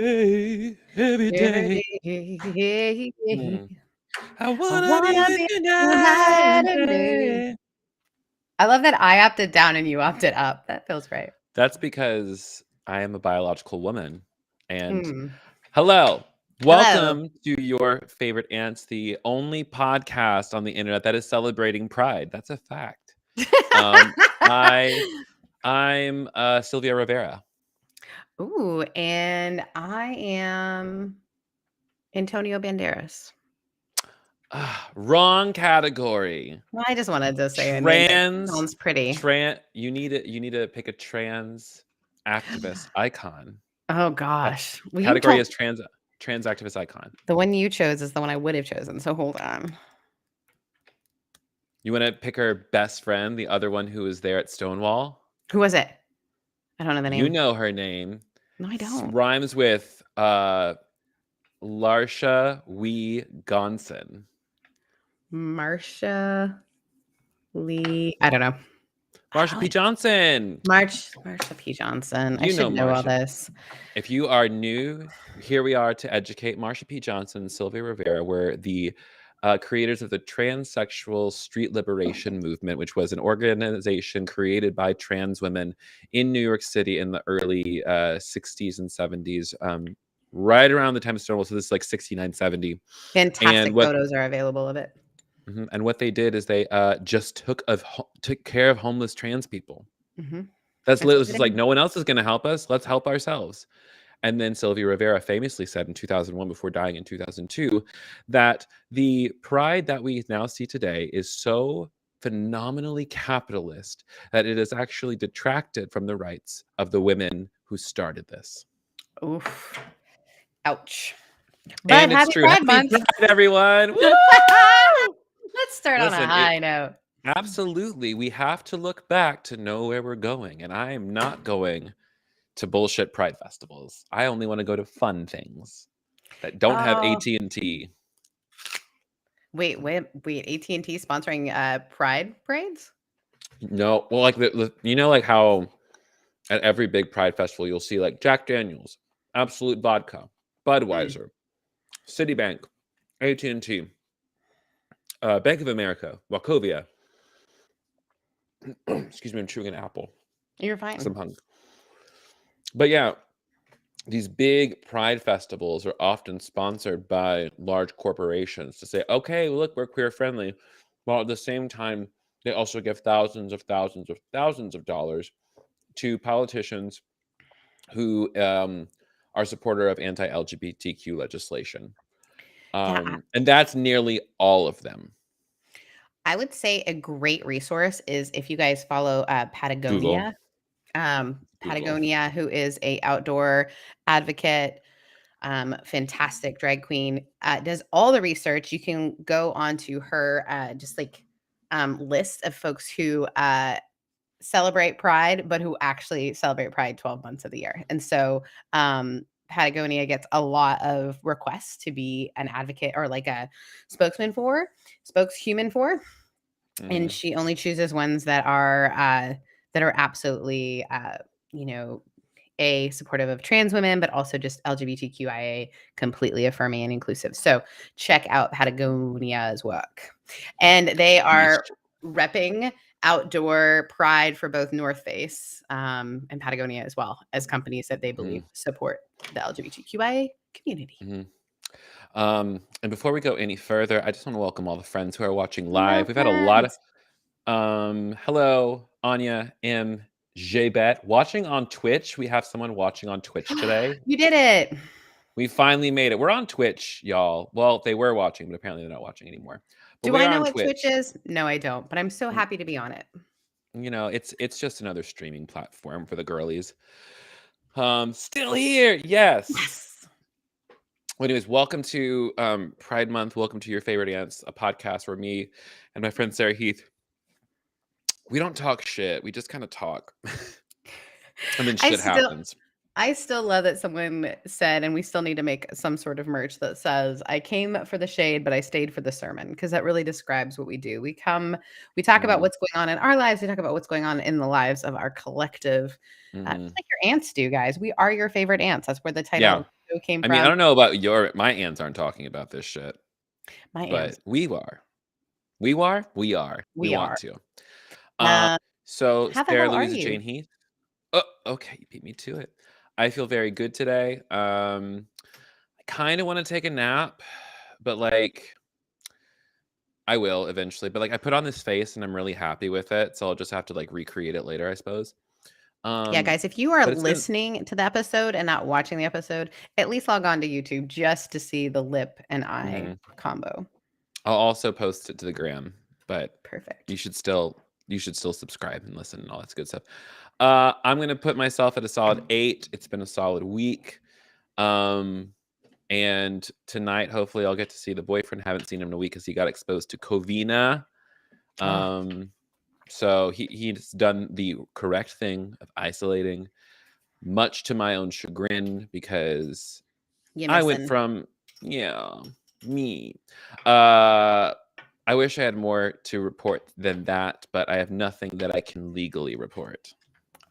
way every Every day. day. Hmm. I I wanna be wanna with be you you night night and and day. day. I love that I opted down and you opted up. That feels right. That's because I am a biological woman. And Mm. hello, Hello. welcome to your favorite ants, the only podcast on the internet that is celebrating Pride. That's a fact. Um, I I'm Sylvia Rivera. Ooh, and I am Antonio Banderas. Wrong category. Well, I just wanted to say a name that Trans, sounds pretty. You need to pick a trans activist icon. Oh Ca- gosh. Well, you Category told is trans activist icon. the one you chose is the one I would have chosen. So hold on. You want to pick her best friend, the other one who was there at Stonewall? Who was it? I don't know the You name. know her name. No, I don't. Rhymes with Larsha Wee Gonson. Marsha Lee. I don't know. I Marsha don't P. like Johnson. Marsha P. Johnson. I You know should know all Marsha. this. If you are new, here we are to educate. Marsha P. Johnson and Sylvia Rivera were the creators of the Transsexual Street Liberation Movement, which was an organization created by trans women in New York City in the early 60s and 70s, right around the time of Stonewall. So this is like 69, 70. Fantastic And what photos are available of it. and what they did is they just took care of homeless trans people. Mm-hmm. That's That's literally what just they like did. no one else is going to help us. Let's help ourselves. And then Sylvia Rivera famously said in 2001, before dying in 2002, that the pride that we now see today is so phenomenally capitalist that it has actually detracted from the rights of the women who started this. Oof. Ouch. But And it's happy true. Pride Happy Month. Pride, everyone. Woo! Let's start on a Listen, it high note. absolutely, we have to look back to know where we're going. And I am not going to bullshit pride festivals. I only want to go to fun things that don't have Oh, AT&T. wait. AT&T sponsoring Pride parades? No, well, like you know, like how at every big pride festival you'll see like Jack Daniels, Absolute Vodka, Mm. Budweiser, Citibank, AT&T, Bank of America, Wachovia. Excuse me, I'm chewing an apple. You're fine. Some hung. But yeah, these big pride festivals are often sponsored by large corporations to say, okay, look, we're queer friendly. While at the same time, they also give thousands of dollars to politicians who are supporter of anti-LGBTQ legislation. Yeah, And that's nearly all of them. I would say a great resource is if you guys follow Google, Patagonia. Google. Patagonia, who is a outdoor advocate, fantastic drag queen, does all the research. You can go onto her just like list of folks who celebrate Pride, but who actually celebrate Pride 12 months of the year. And so Patagonia gets a lot of requests to be an advocate or like a spokeshuman for, and Mhm. she only chooses ones that are absolutely you know supportive of trans women, but also just LGBTQIA, completely affirming and inclusive. So check out Patagonia's work. And they are Yeesh. repping outdoor pride for both North Face and Patagonia, as well as companies that they believe Mhm. support the LGBTQIA community. Mhm. And before we go any further, I just want to welcome all the friends who are watching Hello, live. We've had a lot of friends. hello, Anya M. Jbet. Watching on Twitch. We have someone watching on Twitch today. You did it. We finally made it. We're on Twitch, y'all. Well, they were watching, but apparently they're not watching anymore. But Do we I are know on what Twitch Twitch. is? No, I don't, but I'm so Mm, happy to be on it. You know, it's just another streaming platform for the girlies. Still here. Yes. Yes. Well, anyways, welcome to Pride Month. Welcome to Your Favorite Ants, a podcast where me and my friend Sarah Heath, we don't talk shit. We just kind of talk. And then I shit still happens. I still love that someone said, and we still need to make some sort of merch that says, I came for the shade, but I stayed for the sermon, because that really describes what we do. We talk about Mhm, what's going on in our lives. We talk about what's going on in the lives of our collective, just mhm. like your ants do, guys. We are your favorite ants. That's where the title Yeah. show came I mean, I from. don't know about my aunts aren't talking about this shit, My but aunts. we are. We are? We are. We We want are. to. Um, So how the Sarah hell are Louisa you? Jane Heath. Oh, okay, you beat me to it. I feel very good today. I kind of want to take a nap, but like I will eventually. But like I put on this face and I'm really happy with it, so I'll just have to like recreate it later, I suppose. Yeah, Um, guys, if you are but it's been listening to the episode and not watching the episode, at least log on to YouTube just to see the lip and eye mhm. combo. I'll also post it to the gram, but Perfect. you should still subscribe and listen and all that good stuff. I'm gonna put myself at a solid 8. It's been a solid week. And tonight, hopefully, I'll get to see the boyfriend. Haven't seen him in a week because he got exposed to Covina. Oh, So he's done the correct thing of isolating, much to my own chagrin, because you I went missing. from me. Uh, I wish I had more to report than that, but I have nothing that I can legally report.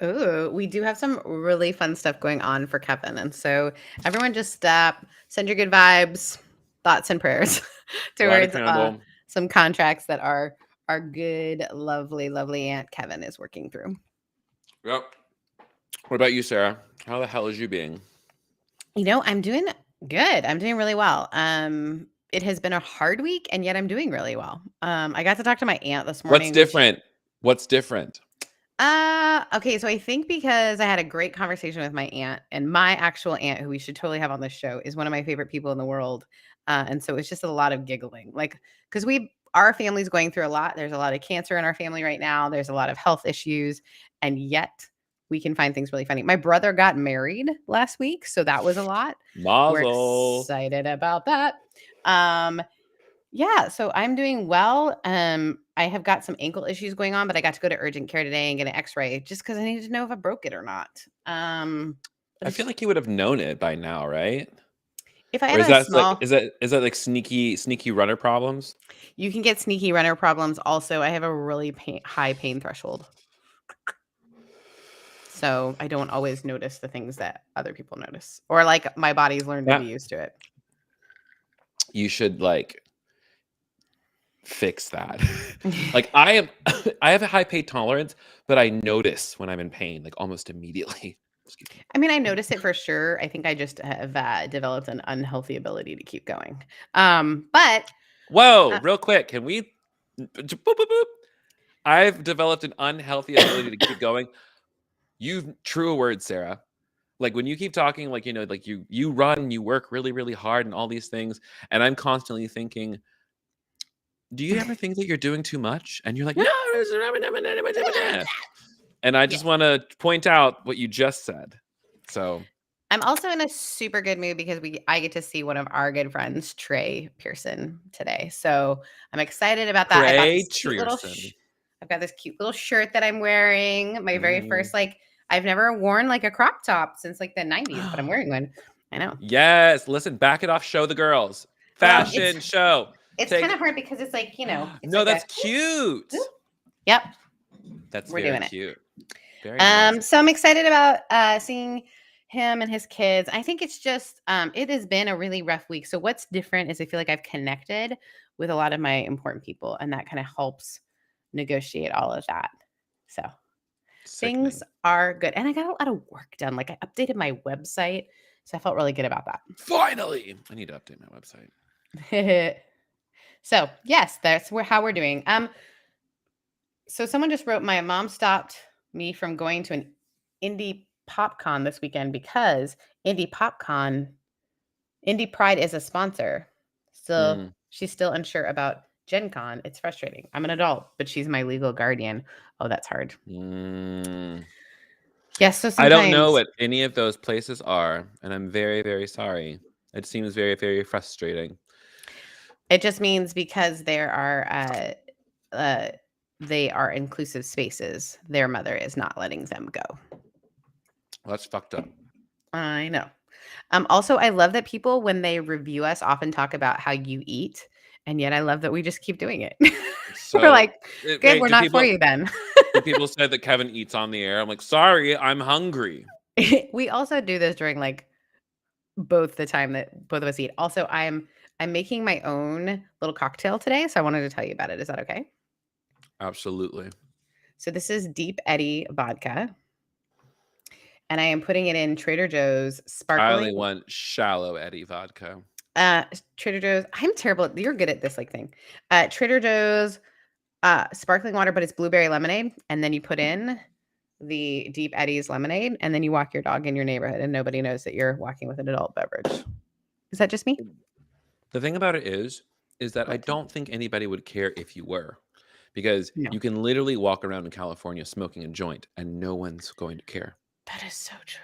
Oh, we do have some really fun stuff going on for Kevin. And so everyone just send your good vibes, thoughts and prayers Glad towards accountable. some contracts that our good, lovely, lovely Aunt Kevin is working through. Yep. What about you, Sarah? How the hell is you being? I'm doing good. I'm doing really well. It has been a hard week, and yet I'm doing really well. I got to talk to my aunt this What's morning, which different? What's different? okay, so I think because I had a great conversation with my aunt, and my actual aunt, who we should totally have on this show, is one of my favorite people in the world. And so it's just a lot of giggling. Like, because our family's going through a lot. There's a lot of cancer in our family right now. There's a lot of health issues, and yet we can find things really funny. My brother got married last week, so that was a lot. We're Mazel. excited about that. Um, yeah, so I'm doing well. I have got some ankle issues going on, but I got to go to urgent care today and get an X-ray just because I needed to know if I broke it or not. But I it's feel just, like you would have known it by now, right? if I Or had is a that like small, is that like sneaky runner problems? you can get sneaky runner problems. Also, I have a really high pain threshold, so I don't always notice the things that other people notice, or like my body's learned to be Yeah. used to it. You should like fix that. Like I have a high pain tolerance, but I notice when I'm in pain like almost immediately. Excuse me. I mean, I notice it for sure. I think I just have developed an unhealthy ability to keep going. But Whoa, uh, real quick, can we boop, boop, boop. I've developed an unhealthy ability to keep going. You've true words, Sarah. Like when you keep talking like like you run, you work really really hard and all these things, and I'm constantly thinking, do you ever think that you're doing too much? And you're like, no. And I yeah. just want to point out what you just said. So I'm also in a super good mood because I get to see one of our good friends, Trey Pearson, today. So I'm excited about that. Trey Trierson. I've got this cute little shirt that I'm wearing. My very Mm. first I've never worn like a crop top since like the 90s, but I'm wearing one. I know. Yes, listen, back it off, show the girls. Well, Fashion show. it's kind Take of hard because it's like, it's No, like that's a cute. whoop. Yep, That's we're very doing it. cute. Very nice. So I'm excited about seeing him and his kids. I think it's just it has been a really rough week. So what's different is I feel like I've connected with a lot of my important people, and that kind of helps negotiate all of that. So things Sickening. are good. And I got a lot of work done. Like I updated my website. So I felt really good about Finally. I need to update my website. that. So yes, that's how we're doing. So someone just wrote, my mom stopped me from going to an indie PopCon this weekend because Indie PopCon, Indie Pride is a sponsor. So Mm. she's still unsure about Gen Con. It's frustrating. I'm an adult, but she's my legal guardian. Oh, that's hard. Mm. Yes, so I don't know sometimes what any of those places are, and I'm very, very sorry. It seems very, very frustrating. it just means because they are inclusive spaces, their mother is not letting them go. Well, that's fucked up. I know. Also, I love that people, when they review us, often talk about how you eat, and yet I love that we just keep doing it. We're So, like, good, wait, we're not for you then. do people say that Kevin eats on the air? I'm like, sorry, I'm hungry. We also do this during like both the time that both of us eat. Also, I'm making my own little cocktail today, so I wanted to tell you about it. Is that okay? Absolutely. So this is Deep Eddy vodka, and I am putting it in Trader Joe's I only sparkling. want shallow Eddie vodka. Trader Joe's. I'm terrible. You're good at this like thing. Trader Joe's sparkling water, but it's blueberry lemonade, and then you put in the Deep Eddy's lemonade, and then you walk your dog in your neighborhood, and nobody knows that you're walking with an adult beverage. Is that just me? The thing about it is that I What? don't think anybody would care if you were, because No. you can literally walk around in California smoking a joint and no one's going to care. That is so true.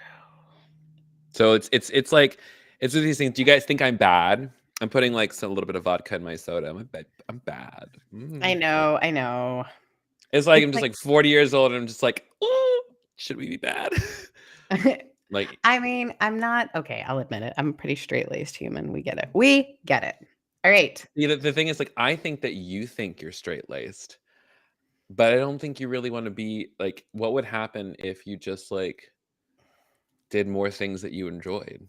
So it's like it's one of these things. Do you guys think I'm bad? I'm putting like a little bit of vodka in my soda. I'm bad. I know, I know. It's like It's I'm just like like 40 years old and I'm just like, "Ooh, should we be bad?" Like I mean, I'm not okay, I'll admit it. I'm a pretty straight-laced human. We get it. We get it. All right. the thing is like I think that you think you're straight laced, but I don't think you really want to be like. What would happen if you just like did more things that you enjoyed?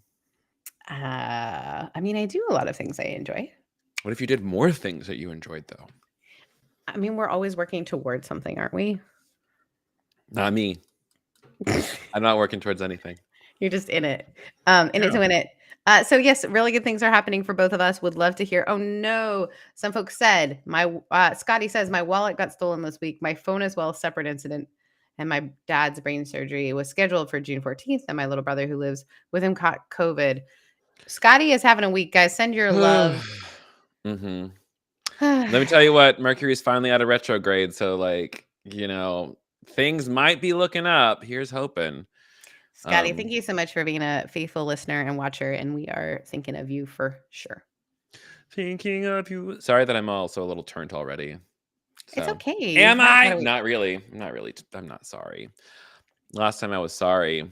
I mean, I do a lot of things I enjoy. What if you did more things that you enjoyed though? I mean, we're always working towards something, aren't we? Not me. I'm not working towards anything. You're just in it. In it Yeah. to win it. So yes, really good things are happening for both of us. Would love to hear. Oh no, some folks said Scotty says my wallet got stolen this week. My phone as well, separate incident, and my dad's brain surgery was scheduled for June 14th. And my little brother who lives with him caught COVID. Scotty is having a week, guys. Send your love. Hmm. Let me tell you what, Mercury is finally out of retrograde, so like, things might be looking up. Here's hoping. Scotty, Um, thank you so much for being a faithful listener and watcher, and we are thinking of you for sure. Thinking of you. Sorry that I'm also a little turned already. It's So, okay. You've am had I? about a week. Not really. Not really. I'm not sorry. Last time I was sorry,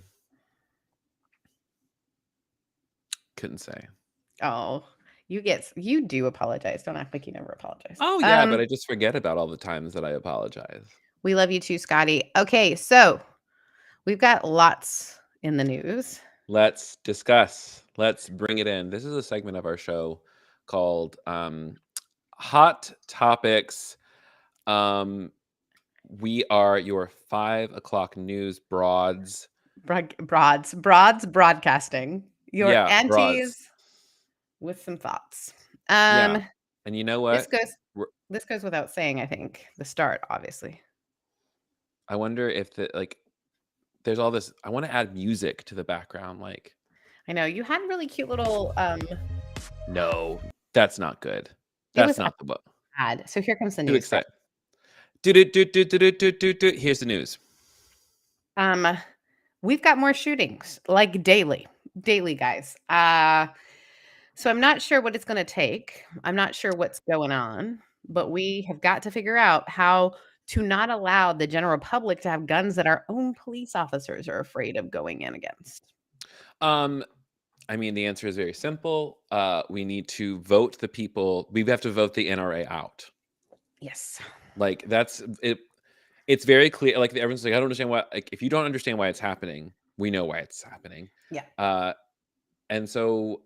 couldn't say. Oh, you do apologize. Don't act like you never apologize. Oh yeah, but I just forget about all the times that I apologize. We love you too, Scotty. Okay, so we've got lots in the news. Let's discuss. Let's bring it in. This is a segment of our show called Hot Topics. We are your 5 o'clock news broads. Broads broadcasting. Your Yeah, broads. aunties with some thoughts. Yeah. Um, And you know this what? goes We're- this goes without saying, I think. The start, obviously. I wonder if there's all this. I want to add music to the background. Like, I know you had really cute little no, that's not good. it That's was not the book. ad. So here comes the Too news, guys. excited. Do. Here's the news. Um, we've got more shootings, like daily, guys. So I'm not sure what it's going to take. I'm not sure what's going on, but we have got to figure out how to not allow the general public to have guns that our own police officers are afraid of going in against. Um, I mean, the answer is very simple. We need to vote the people. We have to vote the NRA out. Yes. Like that's it. It's very clear. Like everyone's like, I don't understand why. Like, if you don't understand why it's happening, we know why it's happening. Yeah. And so,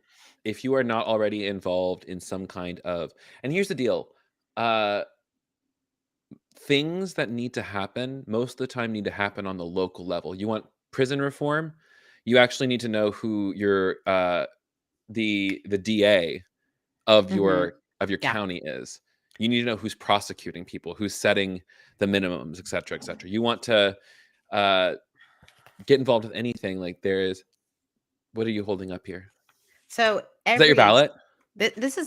if you are not already involved in some kind of, and here's the deal, things that need to happen most of the time need to happen on the local level. You want prison reform, you actually need to know who your the DA of Hmm. your Yeah. county is. You need to know who's prosecuting people, who's setting the minimums, et cetera, et cetera. You want to uh, get involved with anything. Like there is, what are you holding up here? So Is that your ballot? this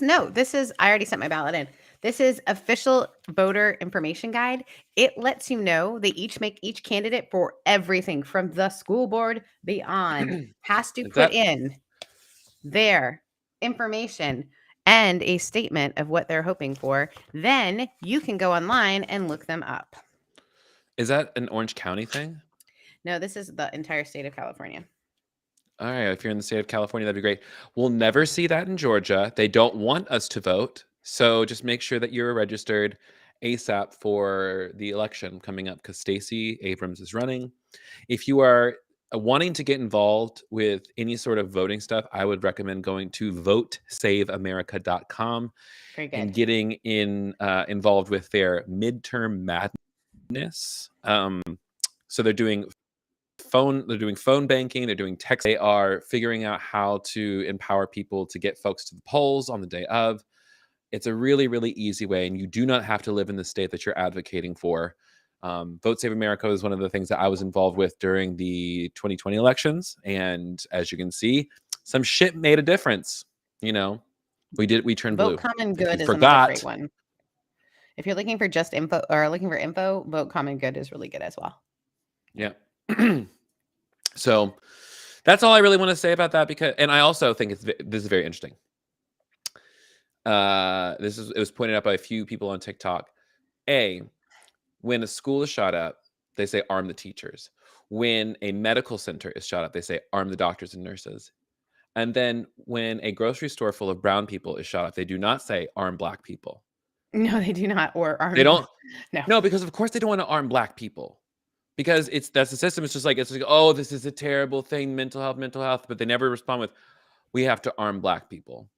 is I already sent my ballot in. This is official voter information guide. It lets you know they each candidate for everything from the school board beyond has to Is put that in their information and a statement of what they're hoping for. Then you can go online and look them up. an Orange County thing? No, this is the entire state of California. All right, if you're in the state of California, that'd be great. We'll never see that in Georgia. They don't want us to vote. So just make sure that you're registered ASAP for the election coming up because Stacey Abrams is running. If you are wanting to get involved with any sort of voting stuff, I would recommend going to votesaveamerica.com Very and good. getting involved with their midterm madness. So they're doing phone banking, they're doing text, they are figuring out how to empower people to get folks to the polls on the day of. It's a really, really easy way, and you do not have to live in the state that you're advocating for. Vote Save America is one of the things that I was involved with during the 2020 elections, and as you can see, some shit made a difference. You know, we turned Vote blue. Common If you Good is another great forgot, one. If you're looking for just info or looking for info, Vote Common Good is really good as well. yeah. So that's all I really want to say about that, because, and I also think this is very interesting. It was pointed out by a few people on TikTok. When a school is shot up, they say arm the teachers. When a medical center is shot up, they say arm the doctors and nurses. And then when a grocery store full of brown people is shot up, they do not say arm black people. No, they do not. Or They arm. don't. No. No, because of course they don't want to arm black people. Because that's the system. It's like, oh, this is a terrible thing, mental health. But they never respond with, we have to arm black people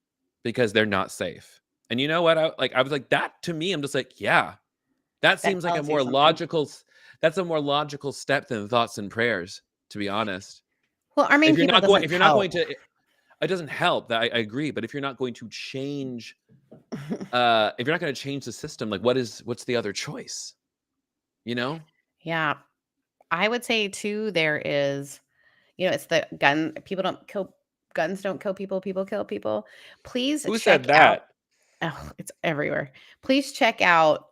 because they're not safe. And you know what? I was like, that to me, I'm just like, yeah, that That seems like tells you something. that's a more logical step than thoughts and prayers, to be honest. Well, arming people doesn't If you're not going help. to, it doesn't help. That I agree. But if you're not going to change, if you're not going to change the system, like what's the other choice? You know? Yeah. I would say too, there is, it's the guns don't kill people, people kill people. Please Who check said out. that? Oh, it's everywhere. Please check out,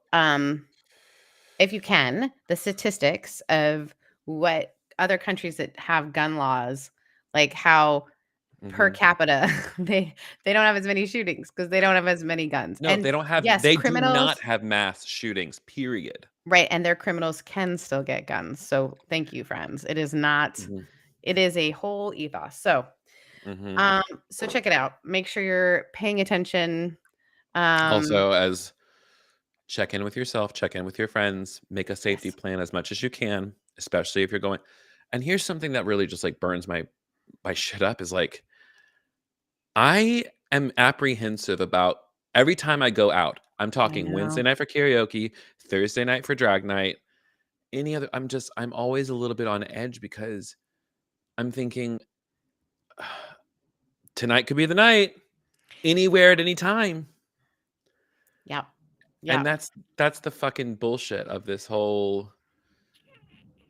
if you can, the statistics of what other countries that have gun laws, like how per Mhm. capita they don't have as many shootings because they don't have as many guns. No, And they don't have. yes, They do not criminals, have mass shootings. Period. right, and their criminals can still get guns. So thank you, friends. It is not. Mhm. It is a whole ethos. So, Mhm. um, so check it out. Make sure you're paying attention. Um, Also, as check in with yourself, check in with your friends, make a safety yes. plan as much as you can, especially if you're going. And here's something that really just like burns my shit up is like I am apprehensive about every time I go out. I'm I talking Wednesday know. night for karaoke, Thursday night for drag night, any other. I'm always a little bit on edge because I'm thinking tonight could be the night, anywhere at any time. Yep. And Yep. that's the fucking bullshit of this whole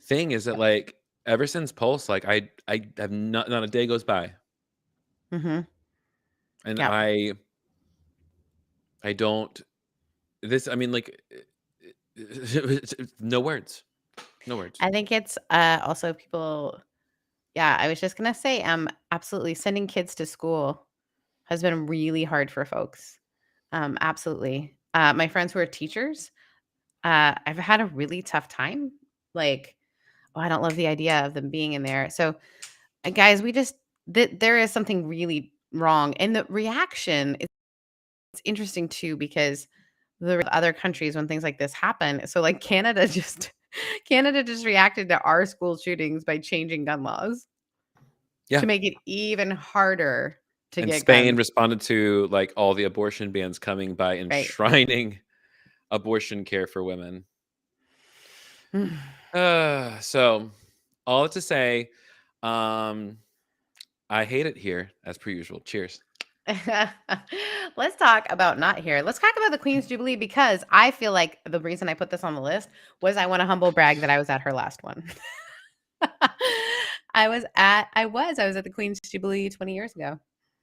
thing is that like ever since Pulse, like I have not a day goes by, Mm-hmm. and Yep. I don't this. I mean, like no words, no words. I think it's also people. Yeah, I was just gonna say, absolutely sending kids to school has been really hard for folks. Absolutely. My friends who are teachers, I've had a really tough time. Like, oh, I don't love the idea of them being in there. So, guys, there is something really wrong, and the reaction it's interesting too because the other countries when things like this happen. So, like Canada just Canada just reacted to our school shootings by changing gun laws Yeah, to make it even harder to and get Spain guns. responded to like all the abortion bans coming by Right. enshrining abortion care for women. So all to say, um, I hate it here as per usual. Cheers. Let's talk about not here. Let's talk about the Queen's Jubilee because I feel like the reason I put this on the list was I want to humble brag that I was at her last one. I was at the Queen's Jubilee 20 years ago.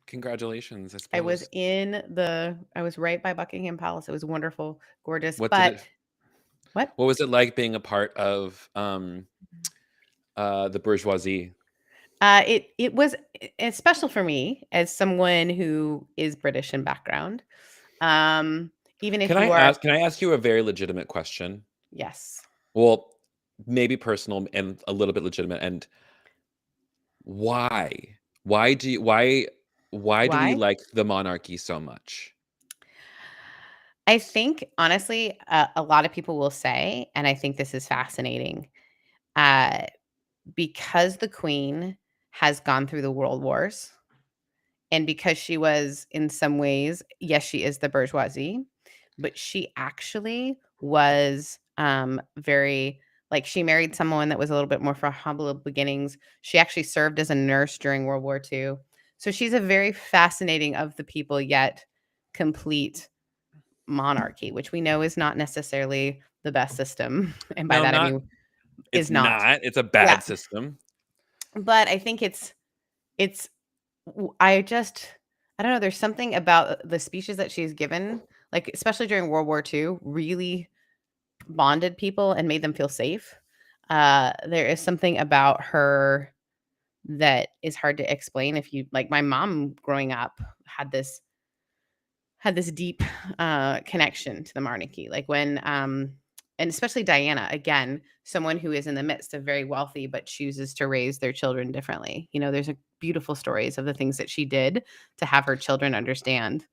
Congratulations, I I was suppose. I was right by Buckingham Palace. It was wonderful, gorgeous. What did But it what? what was it like being a part of the bourgeoisie? It was it's special for me as someone who is British in background. Um, Even if you are, Can I ask you a very legitimate question? yes. Well, maybe personal and a little bit legitimate. And why? Why do you why do we Why? like the monarchy so much? I think honestly, a lot of people will say, and I think this is fascinating. Uh, because the queen has gone through the world wars, and because she was in some ways, yes, she is the bourgeoisie, but she actually was very, like, she married someone that was a little bit more from humble beginnings. She actually served as a nurse during World War II. So she's a very fascinating of the people, yet complete monarchy, which we know is not necessarily the best system. And by No, that I not mean it's is not. not. It's a Yeah. bad system. But I think it's I don't know, there's something about the speeches that she's given, like, especially during World War II, really bonded people and made them feel safe. There is something about her that is hard to explain. If you like, my mom growing up had this deep connection to the monarchy. Like when and especially Diana, again, someone who is in the midst of very wealthy but chooses to raise their children differently. You know, there's a beautiful stories of the things that she did to have her children understand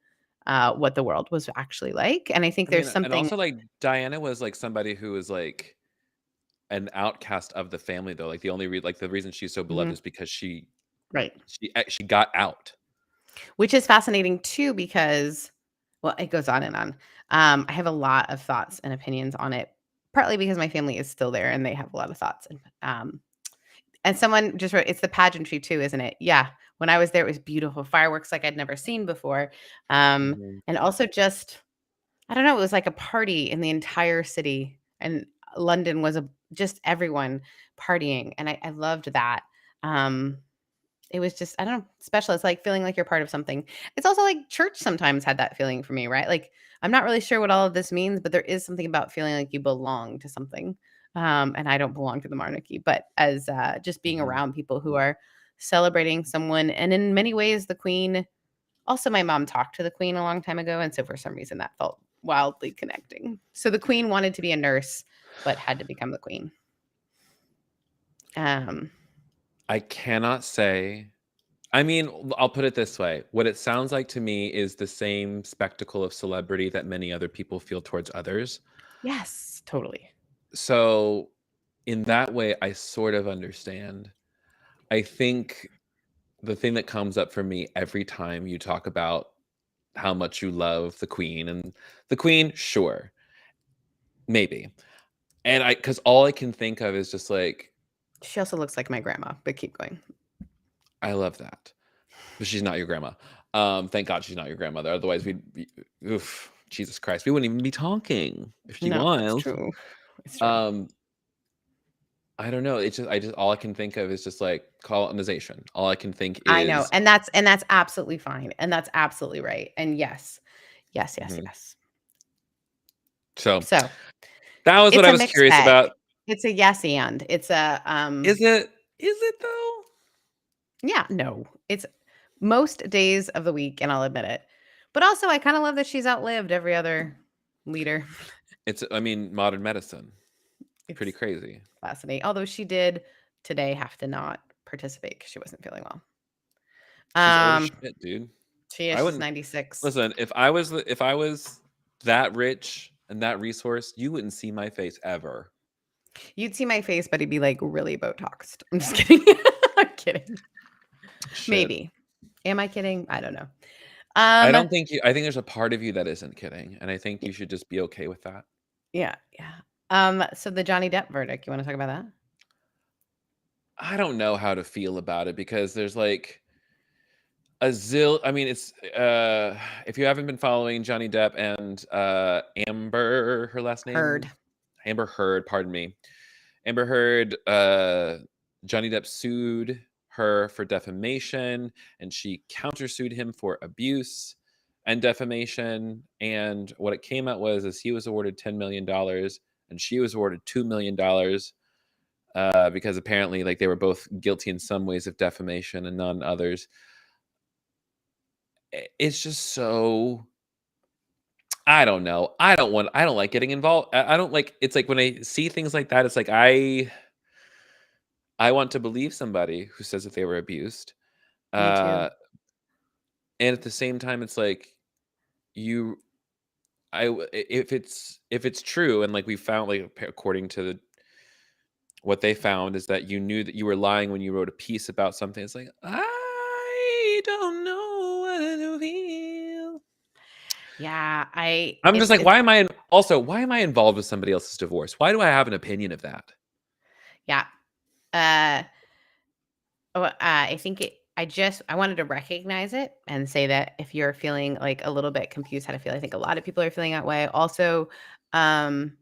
what the world was actually like. And I think I there's mean, and something. also like Diana was like somebody who was like an outcast of the family though. Like the only like the reason she's so beloved Mhm, is because right. she got out. Which is fascinating too, because, well, it goes on and on. I have a lot of thoughts and opinions on it, partly because my family is still there and they have a lot of thoughts. And someone just wrote, it's the pageantry too, isn't it? Yeah. When I was there, it was beautiful fireworks like I'd never seen before. Mhm. And also just, I don't know, it was like a party in the entire city. And London was just everyone partying. And I loved that. Um, it was just, I don't know, special. It's like feeling like you're part of something. It's also like church sometimes had that feeling for me, right? Like, I'm not really sure what all of this means, but there is something about feeling like you belong to something. And I don't belong to the monarchy, but as just being Mhm. around people who are celebrating someone. And in many ways, the queen, also, my mom talked to the queen a long time ago. And so for some reason, that felt wildly connecting. So the queen wanted to be a nurse, but had to become the queen. Um, I cannot say. I mean, I'll put it this way. What it sounds like to me is the same spectacle of celebrity that many other people feel towards others. yes, totally. So, in that way, I sort of understand. I think the thing that comes up for me every time you talk about how much you love the queen and the queen, sure, maybe. And because all I can think of is just like, She also looks like my grandma, but keep going. I love that. But she's not your grandma. Thank God she's not your grandmother. Otherwise, oof, Jesus Christ, we wouldn't even be talking if she No, it's was. true. It's true. Um, I don't know. I just all I can think of is just like colonization. All I can think I know, is, and that's absolutely fine, and that's absolutely right, and yes. Yes, yes, mhm. yes. So So, that was what it's I a was mixed curious bag. about. It's a yes, and. It's a, Is it? Is it though? yeah, no. It's most days of the week, and I'll admit it. But also, I kinda love that she's outlived every other leader. It's. I mean, modern medicine. Pretty It's crazy. fascinating, although she did today have to not participate because she wasn't feeling well. She's old as Um, shit, dude. I she's wouldn't 96. listen. If I was that rich and that resource, you wouldn't see my face ever. You'd see my face, but he'd be, like, really Botoxed. I'm just kidding. I'm kidding. Shit. Maybe. Am I kidding? I don't know. I Um, don't think you. I think there's a part of you that isn't kidding, and I think y you should just be okay with that. yeah, yeah. So the Johnny Depp verdict, you wanna talk about that? I don't know how to feel about it because there's like I mean, it's if you haven't been following Johnny Depp and Amber, her last Heard. name, Amber Heard, pardon me. Amber Heard, Johnny Depp sued her for defamation, and she countersued him for abuse and defamation. And what it came out was is he was awarded $10 million, and she was awarded $2 million because apparently, like they were both guilty in some ways of defamation and none others. It's just so I don't know. I don't like getting involved. I don't like it's like when I see things like that, it's like I want to believe somebody who says that they were abused. Me too. Uh, and at the same time, it's like you, if it's true, and like we found, like according to what they found is that you knew that you were lying when you wrote a piece about something. It's like, I don't know what to feel. Yeah, I'm just like, it's why am I involved with somebody else's divorce? Why do I have an opinion of that? yeah. I think I wanted to recognize it and say that if you're feeling like a little bit confused how to feel, I think a lot of people are feeling that way. Also, um,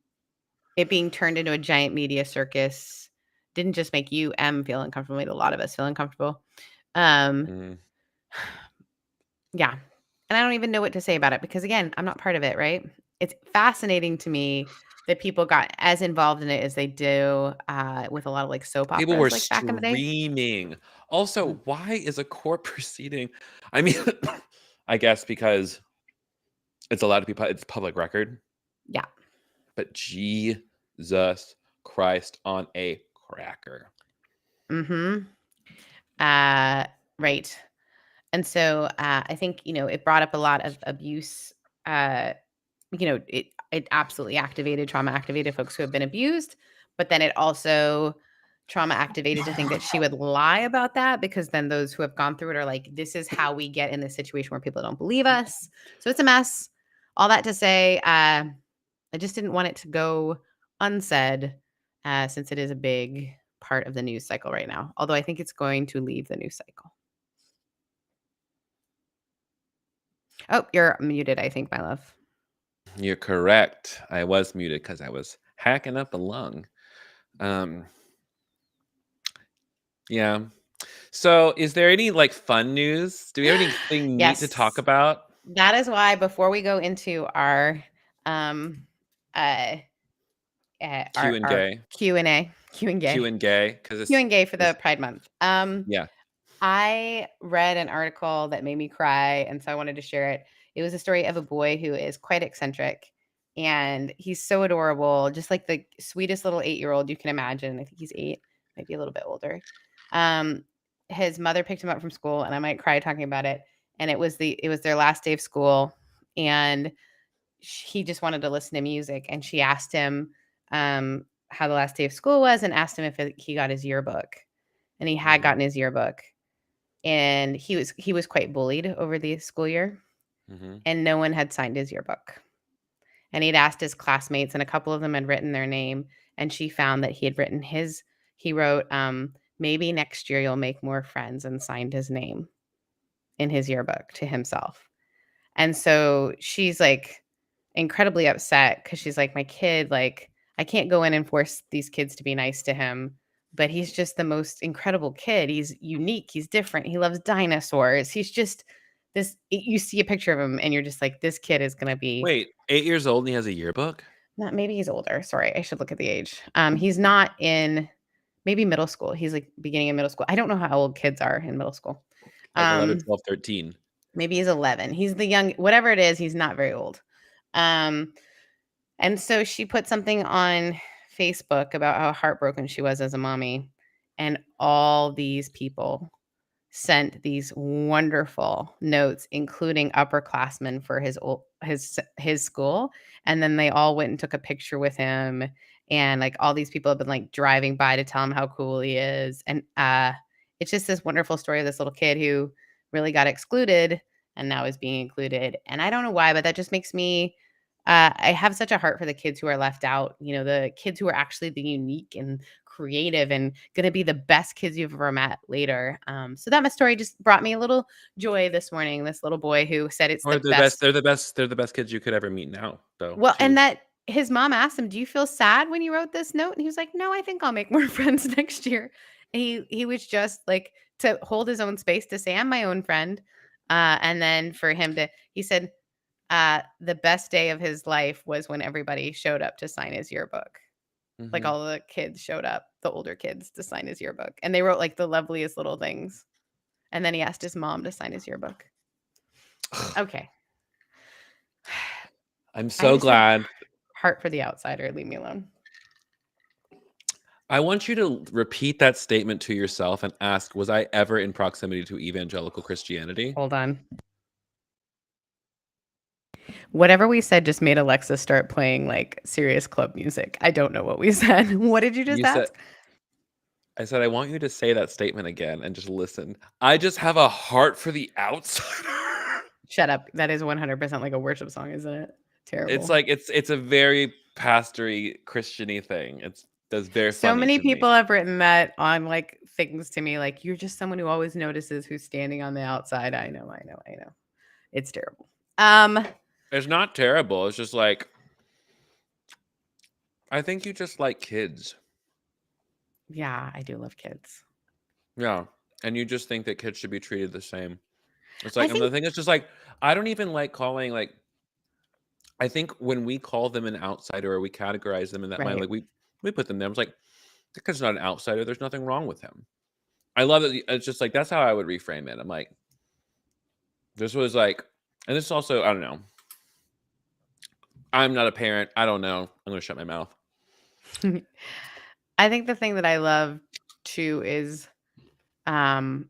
it being turned into a giant media circus didn't just make you feel uncomfortable, made a lot of us feel uncomfortable. Um, Mm. yeah. And I don't even know what to say about it because again, I'm not part of it, right? It's fascinating to me that people got as involved in it as they do with a lot of like soap People were operas like back in the day. streaming. Also, Mm, why is a court proceeding? I mean, I guess because it's allowed to be, it's public record, yeah. but Jesus Christ on a cracker. Mm-hmm. Right. And so I think, it brought up a lot of abuse. Uh, it absolutely trauma activated folks who have been abused, but then it also trauma activated to think that she would lie about that because then those who have gone through it are like, this is how we get in this situation where people don't believe us. So it's a mess. All that to say, I just didn't want it to go unsaid since it is a big part of the news cycle right now. Although I think it's going to leave the news cycle. Oh, you're muted, I think, my love. You're correct. I was muted because I was hacking up a lung. Um, yeah. So, is there any like fun news? Do we have anything neat to talk Yes. about? That is why before we go into um uh, Q and our gay, Q&A, Q and gay, because it's Q&A for the is Pride Month. yeah. I read an article that made me cry, and so I wanted to share it. It was a story of a boy who is quite eccentric, and he's so adorable, just like the sweetest little 8-year-old you can imagine. I think he's 8, maybe a little bit older. Um, his mother picked him up from school, and I might cry talking about it. And it was their last day of school, and he just wanted to listen to music, and she asked him how the last day of school was, and asked him if he got his yearbook, and he had Mhm, gotten his yearbook and he was quite bullied over the school year, mhm, and no one had signed his yearbook. And he'd asked his classmates, and a couple of them had written their name, and she found that he wrote, "Maybe next year you'll make more friends," and signed his name in his yearbook to himself. And so she's, like, incredibly upset because she's like, "My kid, like, I can't go in and force these kids to be nice to him, but he's just the most incredible kid. He's unique, he's different, he loves dinosaurs. He's just you see a picture of him and you're just like, "This kid is gonna be." Wait, 8 years old and he has a yearbook? Not maybe he's older, sorry, I should look at the age. He's not in maybe middle school. He's, like, beginning of middle school. I don't know how old kids are in middle school. Like 11, Um 12, 13. Maybe he's 11. He's the young whatever it is, he's not very old. Um, and so she put something on Facebook about how heartbroken she was as a mommy, and all these people sent these wonderful notes, including upperclassmen for his school, and then they all went and took a picture with him, and, like, all these people have been, like, driving by to tell him how cool he is, and, it's just this wonderful story of this little kid who really got excluded and now is being included, and I don't know why, but that just makes me I have such a heart for the kids who are left out, the kids who are actually the unique and creative and gonna be the best kids you've ever met later. So that my story just brought me a little joy this morning. This little boy who said it's the Or best. they're the best kids you could ever meet now, though, Well, and too. that his mom asked him, "Do you feel sad when you wrote this note?" And he was like, "No, I think I'll make more friends next year." And he was just like to hold his own space to say, "I'm my own friend," and then for him to, he said, the best day of his life was when everybody showed up to sign his yearbook. Like, Mhm. all the kids showed up, the older kids, to sign his yearbook, and they wrote, like, the loveliest little things, and then he asked his mom to sign his yearbook. Okay. I'm I so just have glad. heart for the outsider, leave me alone. I want you to repeat that statement to yourself and ask, "Was I ever in proximity to evangelical Christianity?" Hold on. Whatever we said just made Alexa start playing, like, serious club music. I don't know what we said. What did you just You said ask? I said, I want you to say that statement again and just listen. I just have a heart for the outsider. Shut up. That is 100% like a worship song, isn't it? It's Terrible. like it's a very pastory Christian-y thing. That's very So funny many to me. people have written that on like things to me, like you're just someone who always notices who's standing on the outside. I know. It's terrible. It's not terrible. It's just like I think you just like kids. Yeah, I do love kids. Yeah. And you just think that kids should be treated the same. It's I like, and the think thing is just like, I don't even like calling like I think when we call them an outsider or we categorize them in that mind, right. like we put them there. It's like because not an outsider, there's nothing wrong with him. I love that. It's just like that's how I would reframe it. I'm like, this was like, and this also, I don't know. I'm not a parent. I don't know. I'm gonna shut my mouth. I think the thing that I love too is um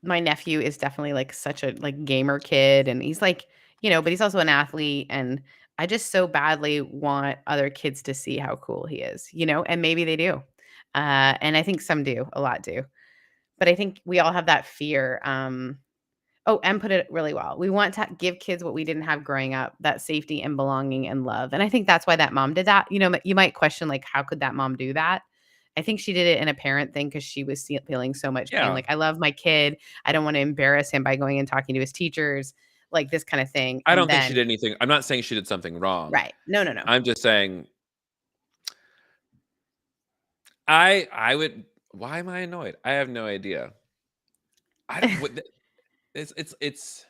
my nephew is definitely like such a like gamer kid, and he's like, but he's also an athlete, and I just so badly want other kids to see how cool he is, and maybe they do. And I think some do, a lot do. But I think we all have that fear. Oh, and put it really well. We want to give kids what we didn't have growing up, that safety and belonging and love. And I think that's why that mom did that. You might question, like, how could that mom do that? I think she did it in a parent thing because she was feeling so much pain. Yeah. Like, I love my kid. I don't want to embarrass him by going and talking to his teachers, like this kind of thing. I And don't think she then, did anything. I'm not saying she did something wrong. right. No, no, no. I'm just saying I would. Why am I annoyed? I have no idea. I don't. It's.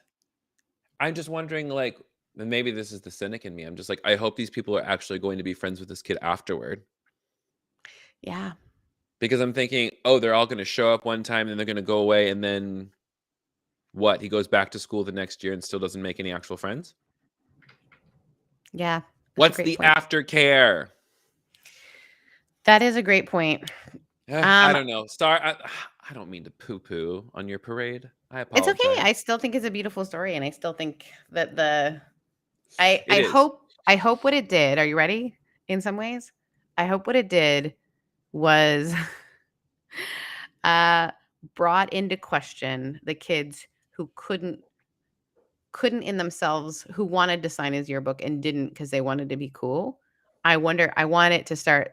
I'm just wondering, like, and maybe this is the cynic in me. I'm just like, I hope these people are actually going to be friends with this kid afterward. Yeah. Because I'm thinking, oh, they're all going to show up one time and they're going to go away. And then what? He goes back to school the next year and still doesn't make any actual friends? Yeah. That's a What's great the point. aftercare? That is a great point. I Um, don't know. Star, I don't mean to poo poo on your parade. I it's okay. apologize. I still think it's a beautiful story. And I still think that It I is. hope what it did, are you ready? In some ways, I hope what it did was uh brought into question the kids who couldn't in themselves, who wanted to sign his yearbook and didn't because they wanted to be cool. I want it to start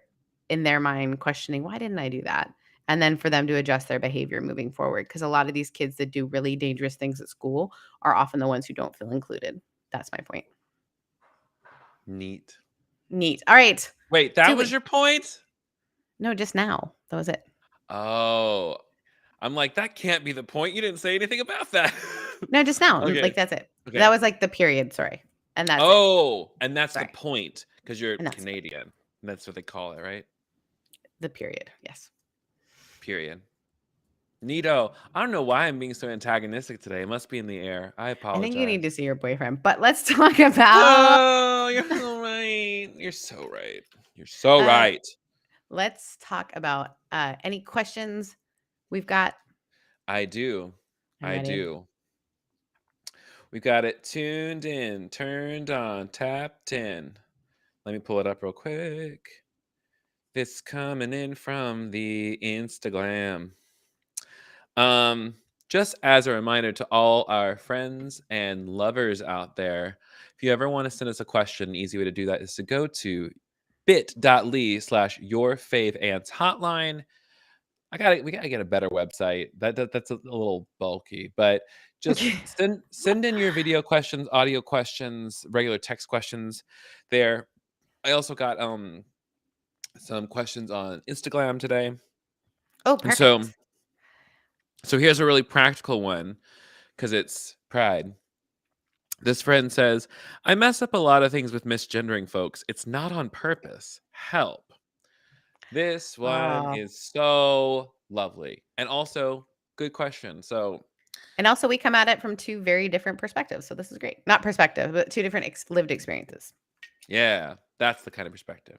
in their mind questioning, why didn't I do that? And then for them to adjust their behavior moving forward. Because a lot of these kids that do really dangerous things at school are often the ones who don't feel included. That's my point. Neat. Neat. All right. Wait, that Do was we? your point? No, just now. That was it. Oh, I'm like, that can't be the point. You didn't say anything about that. No, just now. Okay. Like that's it. That Okay. was like the period. Sorry. And that's it. Oh, and that's the Sorry. point because you're And that's it. Canadian. That's what they call it, right? The period. Yes. Period. Neato. I don't know why I'm being so antagonistic today. It must be in the air. I I think you apologize. need to see your boyfriend. But let's talk about Oh, you're so right. You're so right. You're so uh right. let's talk about any questions we've got. I do. I'm I ready. do. We've got it tuned in, turned on, tapped in. Let me pull it up real quick. This coming in from the Instagram. Um, just as a reminder to all our friends and lovers out there, if you ever want to send us a question, an easy way to do that is to go to bit.ly/yourfaveants hotline. We gotta get a better website. That's a little bulky, but just send in your video questions, audio questions, regular text questions there. I also got some questions on Instagram today. Oh, And so perfect. here's a really practical one because it's pride. This friend says, I mess up a lot of things with misgendering folks. It's not on purpose. Help. This one Oh. is so lovely. And also, good question. So, And also we come at it from two very different perspectives. So this is great. Not perspective, but two different lived experiences. yeah, that's the kind of perspective.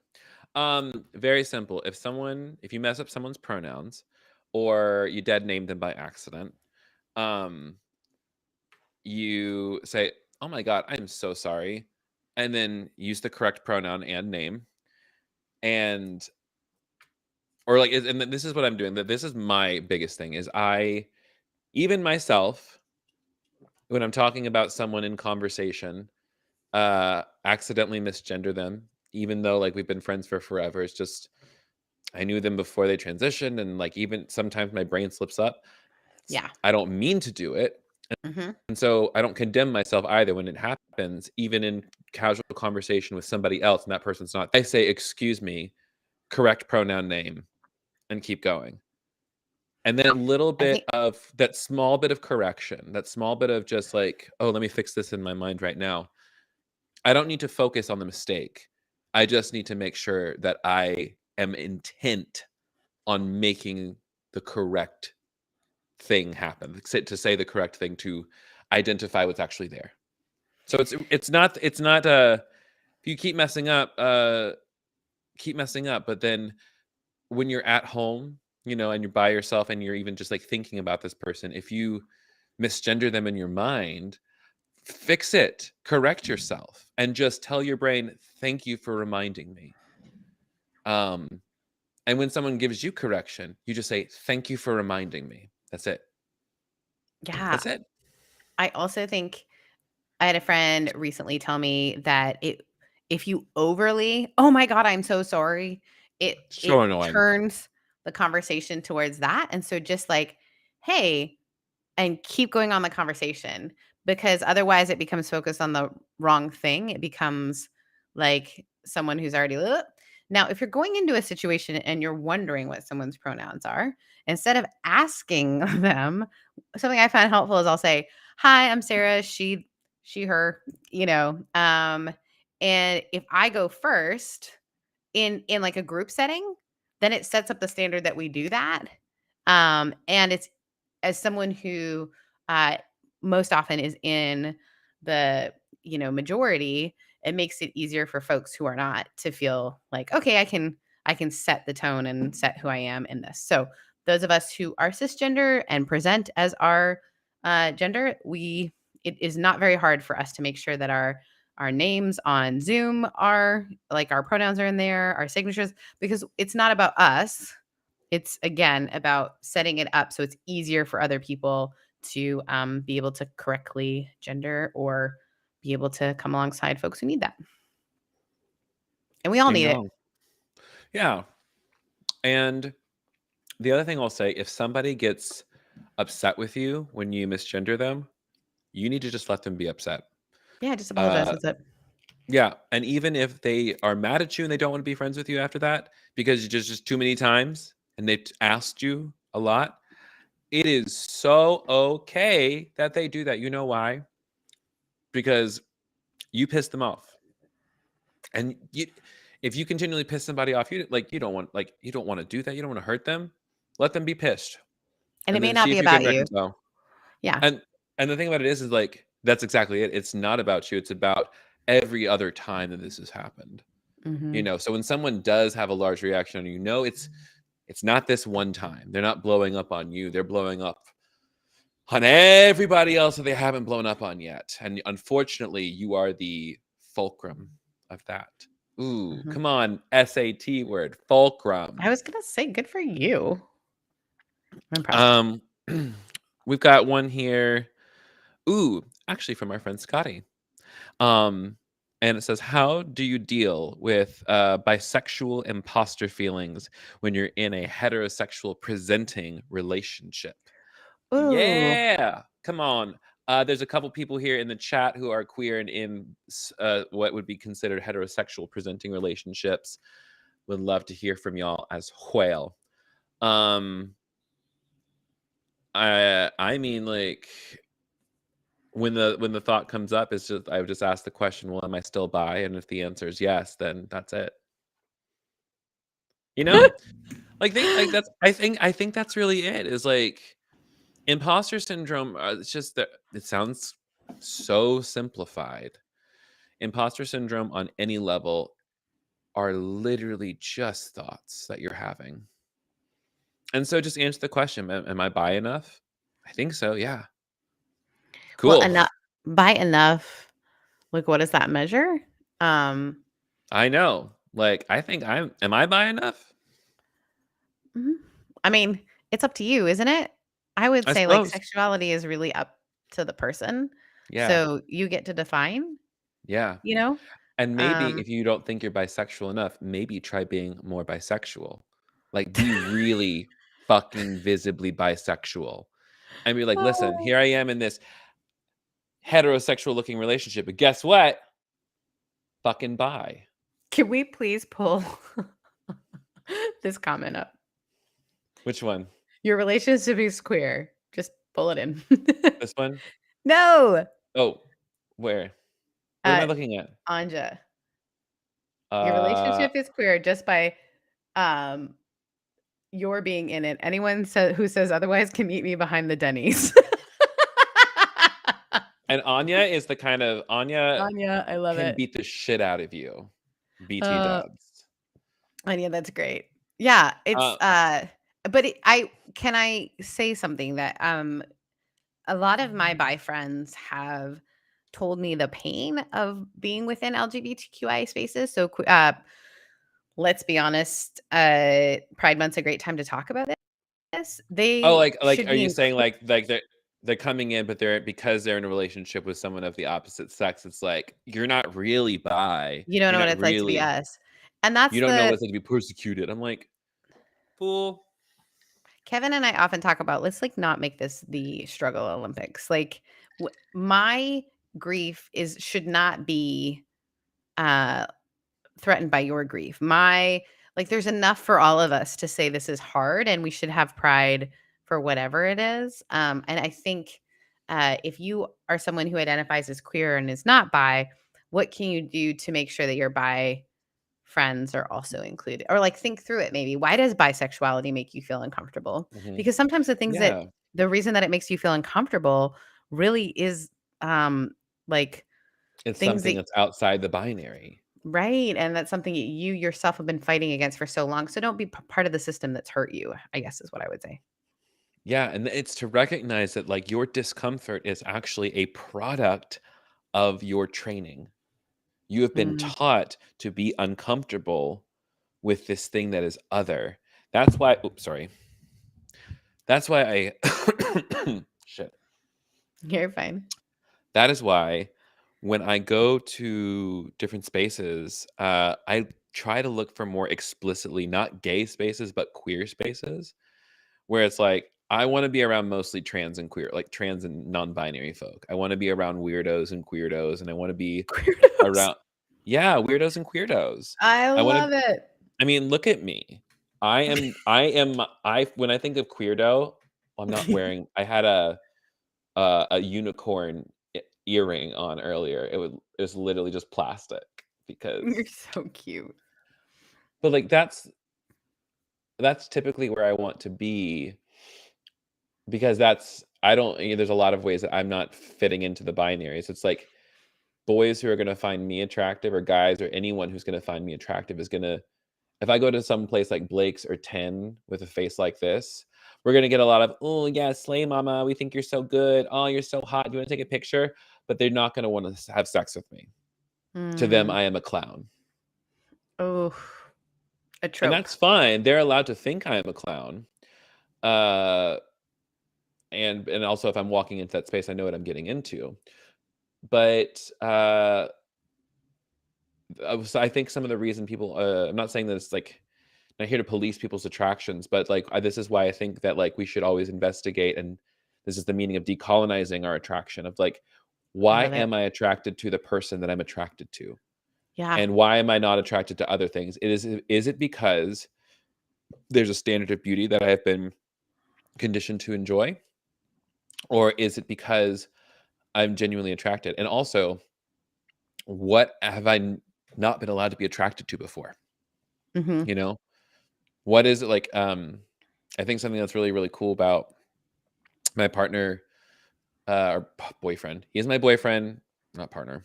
Very simple. If you mess up someone's pronouns or you dead name them by accident, um, you say, "Oh my god, I'm so sorry," and then use the correct pronoun and name. And or like, and this is what I'm doing. That this is my biggest thing is even myself, when I'm talking about someone in conversation, accidentally misgender them, even though like we've been friends for forever. It's just I knew them before they transitioned, and like even sometimes my brain slips up. Yeah. I don't mean to do it, Hmm. and so I don't condemn myself either when it happens, even in casual conversation with somebody else, and that person's not. I say, "Excuse me," correct pronoun name, and keep going. And then a little I bit think, of that small bit of correction, that small bit of just like, "Oh, let me fix this in my mind right now." I don't need to focus on the mistake. I just need to make sure that I am intent on making the correct thing happen, to say the correct thing, to identify what's actually there. So it's not if you keep messing up, but then when you're at home, and you're by yourself and you're even just like thinking about this person, if you misgender them in your mind, fix it, correct yourself, and just tell your brain, "Thank you for reminding me." Um, and when someone gives you correction, you just say, "Thank you for reminding me." That's it. yeah. That's it. I also think I had a friend recently tell me that if you overly, "Oh my god, I'm so sorry," it So annoying. turns the conversation towards that, and so just like, "Hey," and keep going on the conversation, because otherwise it becomes focused on the wrong thing. It becomes like someone who's already now, if you're going into a situation and you're wondering what someone's pronouns are, instead of asking them, something I find helpful is I'll say, "Hi, I'm Sarah, she, her," you know. And if I go first in like a group setting, then it sets up the standard that we do that. And it's, as someone who uh, most often is in the majority, it makes it easier for folks who are not to feel like, okay, I can set the tone and set who I am in this. So those of us who are cisgender and present as our gender, it is not very hard for us to make sure that our names on Zoom are like, our pronouns are in there, our signatures, because it's not about us. It's again about setting it up so it's easier for other people to be able to correctly gender or be able to come alongside folks who need that. And we all Ding need it. dong. Yeah. And the other thing I'll say, if somebody gets upset with you when you misgender them, you need to just let them be upset. Yeah, just apologize. Uh, That's it. yeah. And even if they are mad at you and they don't want to be friends with you after that because you just too many times and they've asked you a lot, it is so okay that they do that. You know why? Because you pissed them off. And if you continually piss somebody off, you don't want to do that. You don't want to hurt them. Let them be pissed, And it and may then not see be if you can about you. reconcile. Yeah. And the thing about it is like that's exactly it. It's not about you. It's about every other time that this has happened. Hmm. So when someone does have a large reaction, it's not this one time. They're not blowing up on you. They're blowing up on everybody else that they haven't blown up on yet. And unfortunately, you are the fulcrum of that. Ooh, Hmm. come on, SAT word, fulcrum. I was gonna say, good for you. I'm impressed. Um, we've got one here. Ooh, actually from our friend Scotty. Um, and it says, "How do you deal with bisexual imposter feelings when you're in a heterosexual presenting relationship?" Ooh. Yeah, come on. There's a couple people here in the chat who are queer and in what would be considered heterosexual presenting relationships. Would love to hear from y'all as well. Um, I mean, like when the thought comes up, it's just I would just ask the question, "Well, am I still bi?" And if the answer is yes, then that's it. You know, like that's I think that's really it. Is like imposter syndrome. It's just that it sounds so simplified. Imposter syndrome on any level are literally just thoughts that you're having. And so just answer the question, am I bi enough? I think so, yeah. Well, Cool. enough by enough. Like, what does that measure? Um, I know. Like, I think am I bi enough? Mhm. I mean, it's up to you, isn't it? I would I say, like, suppose. sexuality is really up to the person, Yeah. so you get to define, Yeah. you know? And maybe Um if you don't think you're bisexual enough, maybe try being more bisexual. Like, be really fucking visibly bisexual. And be like, "Listen, Oh. here I am in this heterosexual looking relationship, but guess what? Fucking bi." Can we please pull this comment up? Which one? Your relationship is queer. Just pull it in. This one? No! Oh, where? What am I Uh, looking at? Anja. Your Uh, relationship is queer just by, um, your being in it. Anyone who says otherwise can meet me behind the Denny's. and Anya is the kind of Anya Anya, I love can it. beat the shit out of you. BT Uh, dubs. Anya, that's great. Yeah, it's, Uh, but can I say something that, a lot of my bi friends have told me the pain of being within LGBTQI spaces. So, let's be honest, Pride Month's a great time to talk about this. oh, They like, should are be you saying included. like they're coming in, but they're because they're in a relationship with someone of the opposite sex, it's like, you're not really bi. You don't You're know what not it's like to be really us. And you that's don't know what the it's like to be persecuted. I'm like, "Fool." Kevin and I often talk about, let's like not make this the struggle Olympics. Like my grief is should not be uh threatened by your grief. There's enough for all of us to say this is hard and we should have pride for whatever it is. And I think if you are someone who identifies as queer and is not bi, what can you do to make sure that your bi friends are also included? Or like think through it maybe. Why does bisexuality make you feel uncomfortable? Mhm. Because sometimes Yeah. the reason that it makes you feel uncomfortable really is like It's things something that that's outside the binary. right, and that's something you yourself have been fighting against for so long, so don't be part of the system that's hurt you, I guess is what I would say. Yeah, and it's to recognize that, like, your discomfort is actually a product of your training. You have been Mm, taught to be uncomfortable with this thing that is other. That's why oops, sorry. That's why I shit. you're fine. That is why when I go to different spaces, I try to look for more explicitly not gay spaces, but queer spaces where it's like, I wanna be around mostly trans and queer, like trans and non-binary folk. I wanna be around weirdos and queerdos, and I wanna be Weirdos. around yeah, weirdos and queerdos. I I wanna love it. I mean, look at me. I when I think of queerdo, I'm not wearing I had a unicorn earring on earlier. It was literally just plastic You're because so cute. but like that's typically where I want to be because that's I don't there's a lot of ways that I'm not fitting into the binaries. It's like boys who are gonna find me attractive or guys or anyone who's gonna find me attractive is gonna if I go to some place like Blake's or 10 with a face like this, we're gonna get a lot of, "Oh, yeah, slay mama, we think you're so good. Oh, you're so hot. Do you wanna take a picture?" But they're not gonna wanna have sex with me. To them, Mm. I am a clown. Oh, a And trope. that's fine. They're allowed to think I am a clown. Uh, and also if I'm walking into that space, I know what I'm getting into. But, so I think some of the reason people, I'm not saying that it's like not here to police people's attractions, but like this is why I think that like we should always investigate, and this is the meaning of decolonizing our attraction of like, I why love it. am I attracted to the person that I'm attracted to, Yeah. and why am I not attracted to other things? Is it because there's a standard of beauty that I have been conditioned to enjoy, or is it because I'm genuinely attracted? And also, what have not been allowed to be attracted to before? Mhm. You know, what is it like? I think something that's really really cool about my partner or boyfriend. He is my boyfriend, not partner.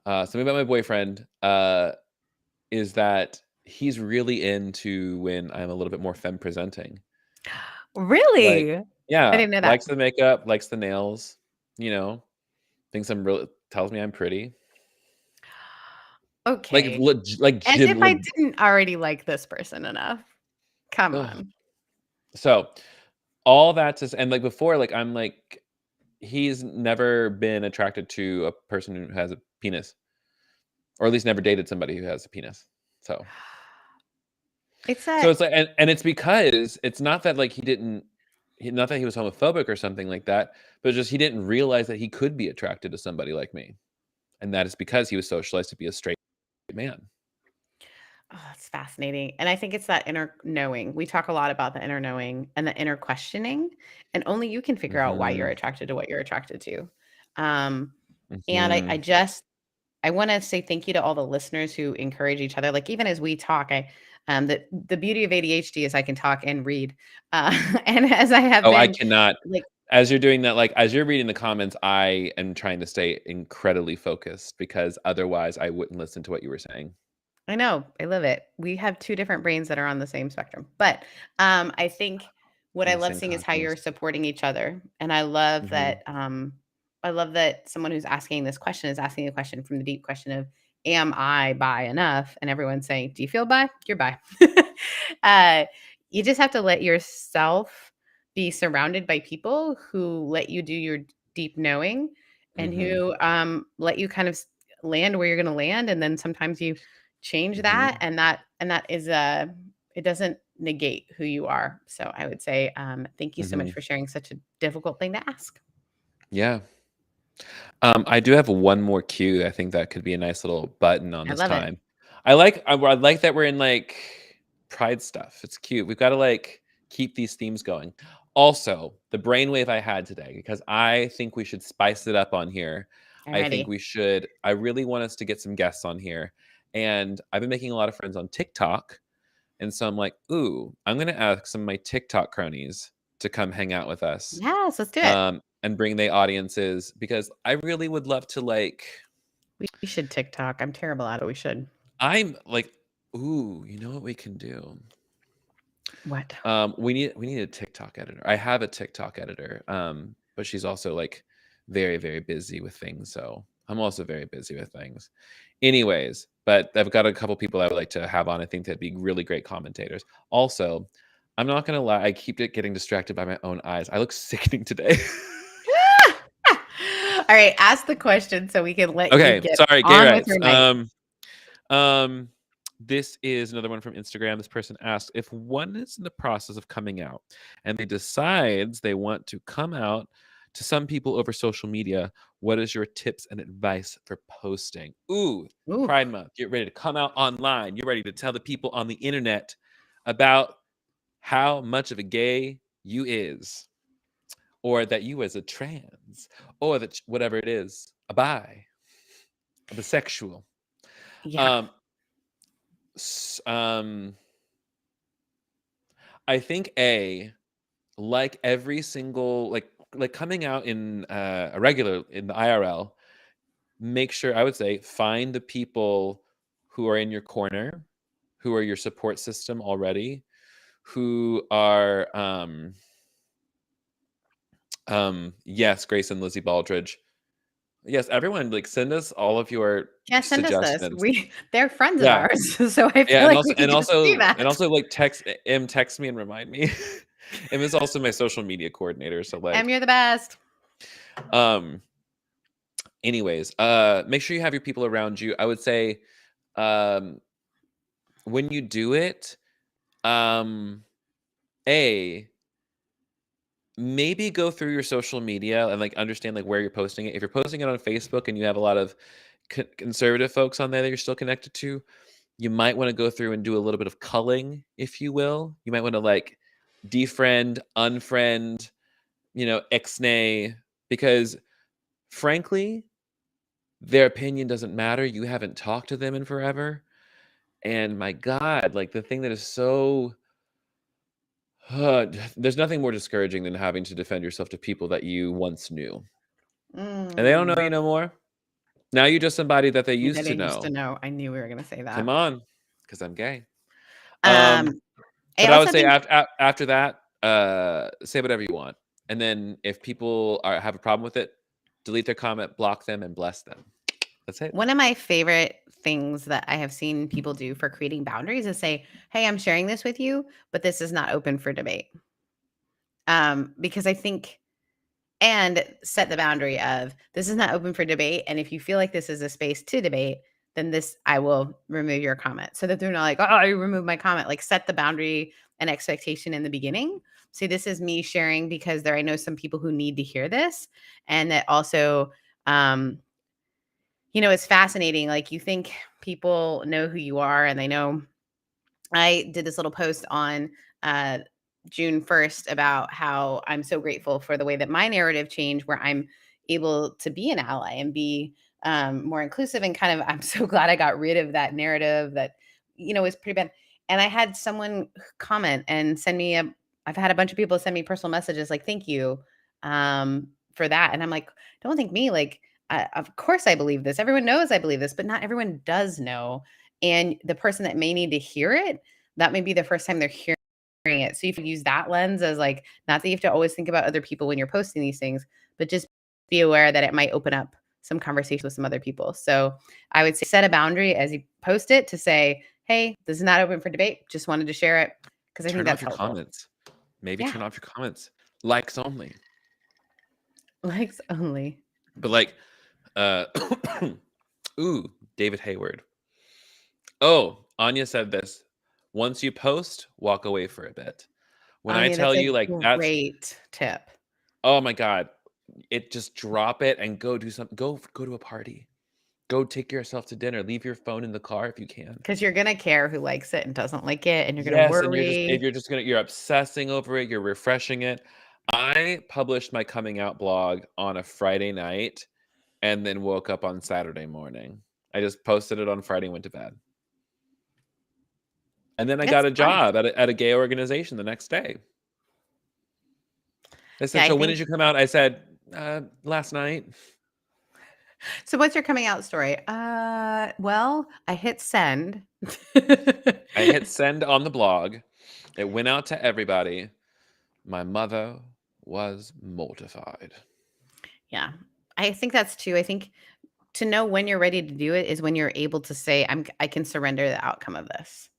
Something about my boyfriend is that he's really into when I'm a little bit more femme presenting. Like, Really? I yeah, didn't know that. likes the makeup, likes the nails, you know, thinks I'm really tells me I'm pretty. Like, Okay. like, As if I didn't already like this person enough. Come ugh, on. So all that to and like before, like I'm like he's never been attracted to a person who has a penis, or at least never dated somebody who has a penis. So It's so that it's like and it's because it's not that like not that he was homophobic or something like that, but just he didn't realize that he could be attracted to somebody like me. And that is because he was socialized to be a straight man. oh, that's fascinating. And I think it's that inner knowing. We talk a lot about the inner knowing and the inner questioning, and only you can figure out why you're Mhm. attracted to what you're attracted to. Um, and I Mhm. just I want to say thank you to all the listeners who encourage each other. Like even as we talk, the beauty of ADHD is I can talk and read, and as I have Oh, I been cannot. like As you're doing that, like, as you're reading the comments, I am trying to stay incredibly focused because otherwise I wouldn't listen to what you were saying. I know, I love it. We have 2 different brains that are on the same spectrum. But, I think what In I the love same seeing is how cosmos. you're supporting each other, and Mhm. I love that someone who's asking this question is asking a question from the deep question of, "Am I bi enough?" And everyone's saying, "Do you feel bi? You're bi." Uh, you just have to let yourself be surrounded by people who let you do your deep knowing and Mhm. who, let you kind of s land where you're gonna land, and then sometimes you change that, Mhm. and that is it doesn't negate who you are. So I would say, thank you so much Mhm. for sharing such a difficult thing to ask. Yeah. I do have one more cue. I think that could be a nice little button on I this love it. time. I like that we're in like pride stuff. It's cute. We've got to like keep these themes going. Also, the brainwave I had today, because I think we should spice it up on here. I think Alrighty. we should. I really want us to get some guests on here. And I've been making a lot of friends on TikTok. And so I'm like, ooh, I'm going to ask some of my TikTok cronies to come hang out with us, Yes, let's do it. and bring the audiences because I really would love to like. We should TikTok. I'm terrible at it. We should. I'm like, ooh, you know what we can do? What? We need a TikTok editor. I have a TikTok editor, but she's also like very very busy with things. So I'm also very busy with things. Anyways, but I've got a couple people I would like to have on. I think that'd be really great commentators. Also, I'm not gonna lie, I keep getting distracted by my own eyes. I look sickening today. All right, ask the question so we can let you Okay, get sorry, gay on with rights. your night. Um, this is another one from Instagram. This person asks if one is in the process of coming out and they decides they want to come out to some people over social media, what is your tips and advice for posting? Ooh, Ooh, Pride Month. Get ready to come out online. You're ready to tell the people on the internet about how much of a gay you is, or that you as a trans, or that whatever it is, a bi, a bisexual. yeah. Um, s- um, I think like every single like coming out in a regular in the IRL, make sure I would say find the people who are in your corner, who are your support system already, who are yes, Grace and Lizzie Baldridge. Yes, everyone like send us all of your Yeah, send us this. suggestions. They're friends of Yeah. ours, so I Yeah, feel like we could just do that. like text me and remind me. Em is also my social media coordinator, so Em, like you're the best. um anyways, make sure you have your people around you. I would say um when you do it, um a maybe go through your social media and like understand like where you're posting it. If you're posting it on Facebook and you have a lot of conservative folks on there that you're still connected to, you might want to go through and do a little bit of culling, if you will. You might want to like defriend, unfriend, ixnay, because frankly, their opinion doesn't matter. You haven't talked to them in forever. And my God, like the thing that is so, there's nothing more discouraging than having to defend yourself to people that you once knew. And they don't know Mm. you no more. Now you're just somebody that they Yeah, used that I to used to know. know. I knew we were gonna say Come that. on, because I'm gay. Um, Um, I But I would also say think after that, say whatever you want, and then if people have a problem with it, delete their comment, block them, and bless them. That's it. one of my favorite things that I have seen people do for creating boundaries is say, "Hey, I'm sharing this with you, but this is not open for debate." Because I think, and set the boundary of, this is not open for debate. And if you feel like this is a space to debate, then I will remove your comment, so that they're not like, oh, I removed my comment. Like, set the boundary and expectation in the beginning. Say, this is me sharing because I know some people who need to hear this. And that also, it's fascinating. Like, you think people know who you are, and they know. I did this little post on uh, June 1st about how I'm so grateful for the way that my narrative changed, where I'm able to be an ally and be more inclusive, and kind of, I'm so glad I got rid of that narrative that, was pretty bad. And I had someone comment and send me I've had a bunch of people send me personal messages like, thank you for that. And I'm like, don't thank me. Like, of course I believe this. Everyone knows I believe this, but not everyone does know. And the person that may need to hear it, that may be the first time they're hearing it. So you can use that lens as, like, not that you have to always think about other people when you're posting these things, but just be aware that it might open up some conversation with some other people. So I would say, set a boundary as you post it to say, hey, this is not open for debate. Just wanted to share it, because I think Turn off that's your helpful. comments. Maybe Yeah. turn off your comments. Likes only. Likes only. But like, ooh, David Hayward. Oh, Anya said this. Once you post, walk away for a bit. When I Anya, tell that's you, a like, that's, great tip. oh my God, just drop it and go do something. Go to a party. Go take yourself to dinner. Leave your phone in the car if you can. Because you're going to care who likes it and doesn't like it. And you're going to Yes, and worry. you're obsessing over it, you're refreshing it. I published my coming out blog on a Friday night and then woke up on Saturday morning. I just posted it on Friday and went to bed. And then I got It's a fun. job at a gay organization the next day. They said, Yeah, I "So when did think. you come out?" I said, "Last night." So what's your coming out story? Well, I hit send. I hit send on the blog. It went out to everybody. My mother was mortified. Yeah. I think that's too. I think to know when you're ready to do it is when you're able to say, I can surrender the outcome of this.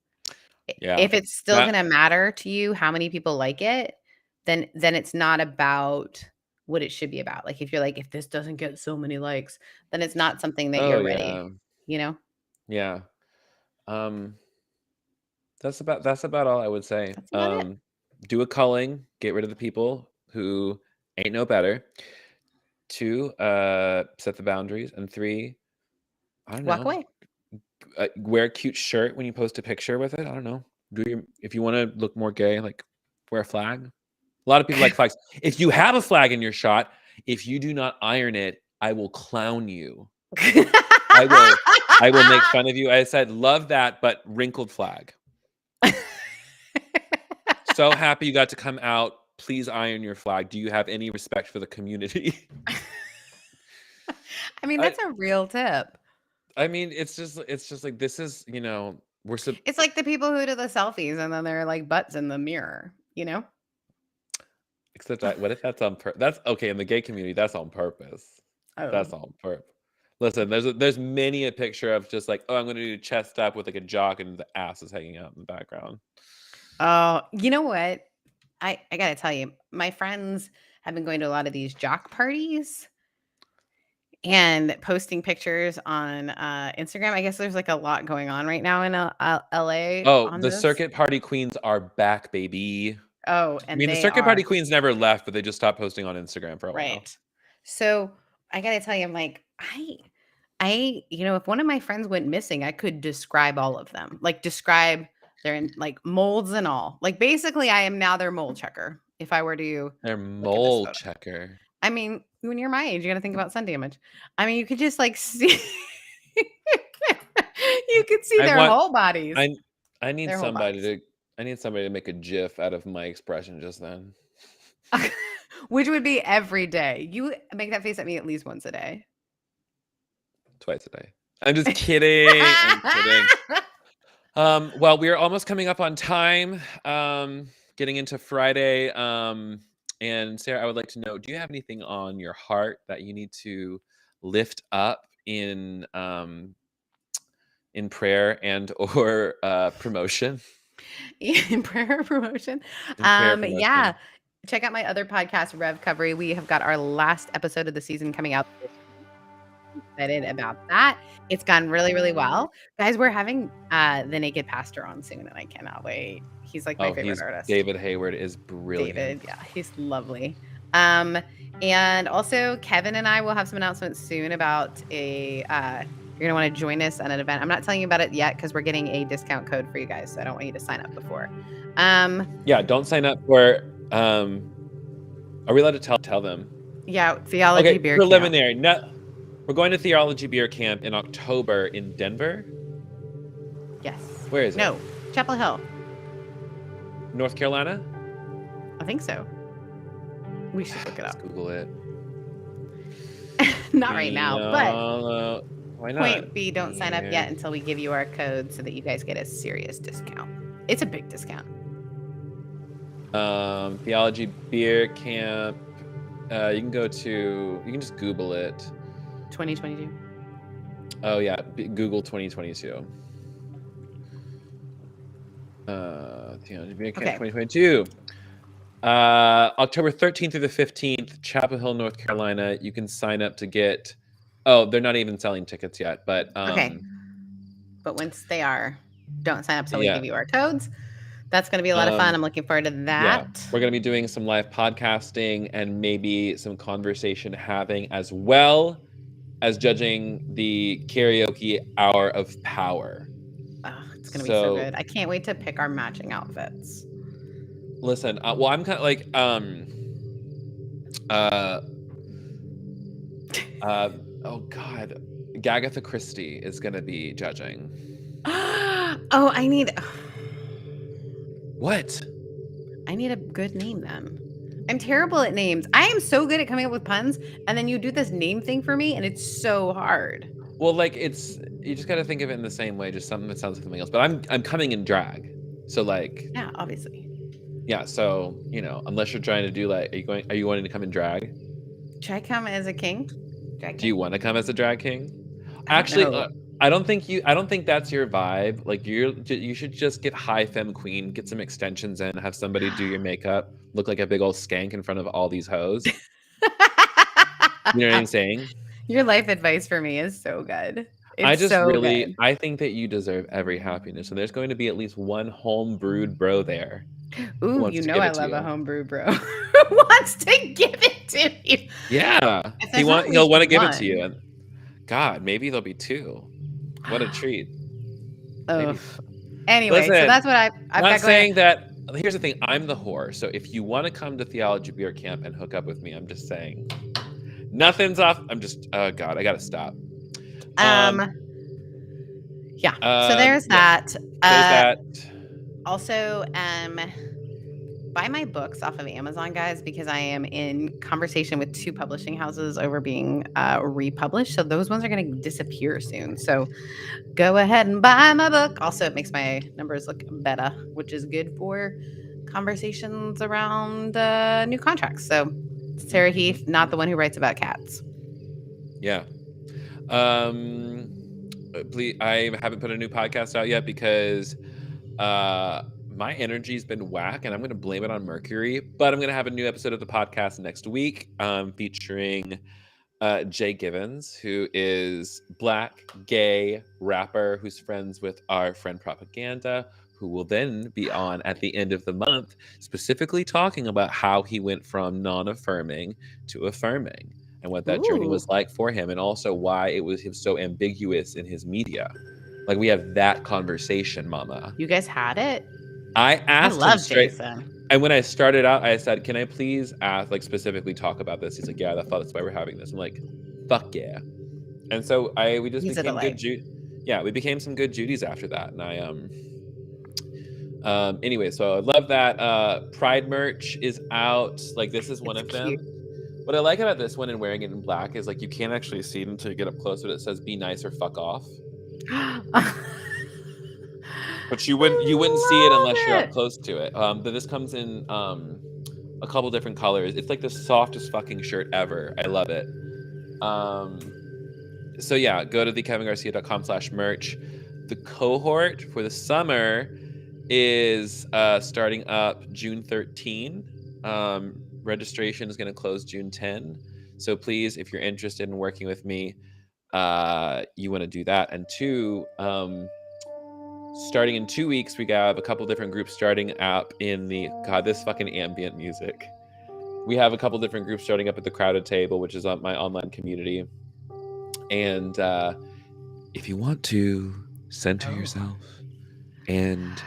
Yeah. If it's still That going to matter to you how many people like it, then it's not about what it should be about. Like, if you're like, if this doesn't get so many likes, then it's not something that Oh, you're ready, yeah. you know? Yeah. Um that's about all I would say. That's about it. Do a culling, get rid of the people who ain't no better. 2, set the boundaries, and 3, I don't Walk know, away. wear a cute shirt when you post a picture with it. I don't know. If you want to look more gay, like, wear a flag. A lot of people like flags. If you have a flag in your shot, if you do not iron it, I will clown you. I will make fun of you. I said, love that, but wrinkled flag. So happy you got to come out. Please iron your flag. Do you have any respect for the community? I mean, I that's a real tip. I mean, it's just like, this is, we're It's like the people who do the selfies and then they're like butts in the mirror, you know? except what if that's on that's okay in the gay community, that's on purpose. Oh. That's on purpose. Listen, there's many a picture of just like, oh, I'm gonna do chest up with like a jock and the ass is hanging out in the background. Oh, you know what? I gotta tell you, my friends have been going to a lot of these jock parties and posting pictures on Instagram. I guess there's like a lot going on right now in LA Oh, on the this. circuit party queens are back, baby. Oh, I and mean, the they circuit party are queens never left, but they just stopped posting on Instagram for a while. right. So I gotta tell you, I'm like, if one of my friends went missing, I could describe all of them. Like, describe their like molds and all. Like, basically, I am now their mold checker. If I were to They're look at this mole photo. checker. I mean, when you're my age, you gotta think about sun damage. I mean, you could just like see you could see I their want whole bodies. I I need Their whole somebody bodies. to I need somebody to make a GIF out of my expression just then. Which would be every day. You make that face at me at least once a day. Twice a day. I'm just kidding. I'm kidding. Well, we are almost coming up on time. Getting into Friday. And Sarah, I would like to know, do you have anything on your heart that you need to lift up in prayer and or promotion? In prayer promotion. In prayer Yeah. promotion. check out my other podcast, Rev Covery. We have got our last episode of the season coming out this week. I'm excited about that. It's gone really, really well. Guys, we're having the Naked Pastor on soon, and I cannot wait. He's like my favorite artist. David Hayward is brilliant. David, yeah, he's lovely. And also Kevin and I will have some announcements soon about a you're gonna want to join us at an event. I'm not telling you about it yet because we're getting a discount code for you guys, so I don't want you to sign up before. Yeah, don't sign up for are we allowed to tell them? Yeah, Theology Beer preliminary. No, we're going to Theology Beer Camp in October in Denver. Yes. Where is it? No, Chapel Hill. North Carolina? I think so. We should look it up. Let's Google it. Not right now, but why not? Point B, don't sign up yet until we give you our code so that you guys get a serious discount. It's a big discount. Theology Beer Camp. You can just Google it. 2022. Oh yeah, Google 2022. Theology Beer Camp 2022. October 13th through the 15th, Chapel Hill, North Carolina. You can sign up to get. Oh, they're not even selling tickets yet, but okay. But once they are, don't sign up till we give you our codes. That's going to be a lot of fun. I'm looking forward to that. Yeah. We're going to be doing some live podcasting and maybe some conversation having, as well as judging the karaoke hour of power. Oh, it's going to be so good. I can't wait to pick our matching outfits. Listen, well, I'm kind of like, oh God, Gagatha Christie is going to be judging. Oh, I need... What? I need a good name then. I'm terrible at names. I am so good at coming up with puns, and then you do this name thing for me, and it's so hard. Well, like you just got to think of it in the same way, just something that sounds like something else. But I'm coming in drag, so like. Yeah, obviously. Yeah, so unless you're trying to do like, are you wanting to come in drag? Should I come as a king? Do you want to come as a drag king? Actually, I don't think that's your vibe. Like you should just get high femme queen, get some extensions in, have somebody do your makeup, look like a big old skank in front of all these hoes. You know what I'm saying? Your life advice for me is so good. Good. I think that you deserve every happiness, and there's going to be at least one home-brewed bro there. Ooh, I love a homebrew bro who wants to give it to you. Yeah, he'll want to give it to you. And God, maybe there'll be two. What a treat. Oh. Anyway, listen, so that's what I've not saying that. Here's the thing. I'm the whore. So if you want to come to Theology Beer Camp and hook up with me, I'm just saying. Nothing's off. I'm just. Oh God, I gotta stop. Yeah. So there's that. There's that. Also, buy my books off of Amazon, guys, because I am in conversation with 2 publishing houses over being republished. So those ones are going to disappear soon. So go ahead and buy my book. Also, it makes my numbers look better, which is good for conversations around new contracts. So Sarah Heath, not the one who writes about cats. Yeah. Please, I haven't put a new podcast out yet because my energy's been whack, and I'm going to blame it on Mercury. But I'm going to have a new episode of the podcast next week, featuring Jay Givens, who is Black, gay rapper who's friends with our friend Propaganda, who will then be on at the end of the month, specifically talking about how he went from non-affirming to affirming and what that journey was like for him, and also why it was so ambiguous in his media. Like, we have that conversation, mama. You guys had it? I asked him straight. Jason. And when I started out, I said, can I please ask, like, specifically talk about this? He's like, yeah, that's why we're having this. I'm like, fuck yeah. And so we just became good we became some good Judies after that. And anyway, so I love that. Pride merch is out. Like, this is one of them. What I like about this one and wearing it in black is, like, you can't actually see it until you get up close, but it says be nice or fuck off. But you wouldn't see it unless you're up close to it. But this comes in a couple different colors. It's like the softest fucking shirt ever. I love it. So yeah, go to thekevingarcia.com/merch. The cohort for the summer is starting up June 13. Registration is going to close June 10. So please, if you're interested in working with me, you want to do that. And two, starting in 2 weeks, we have a couple different groups starting up in the God, this fucking ambient music. We have a couple different groups starting up at the Crowded Table, which is on my online community. And if you want to center Oh. yourself and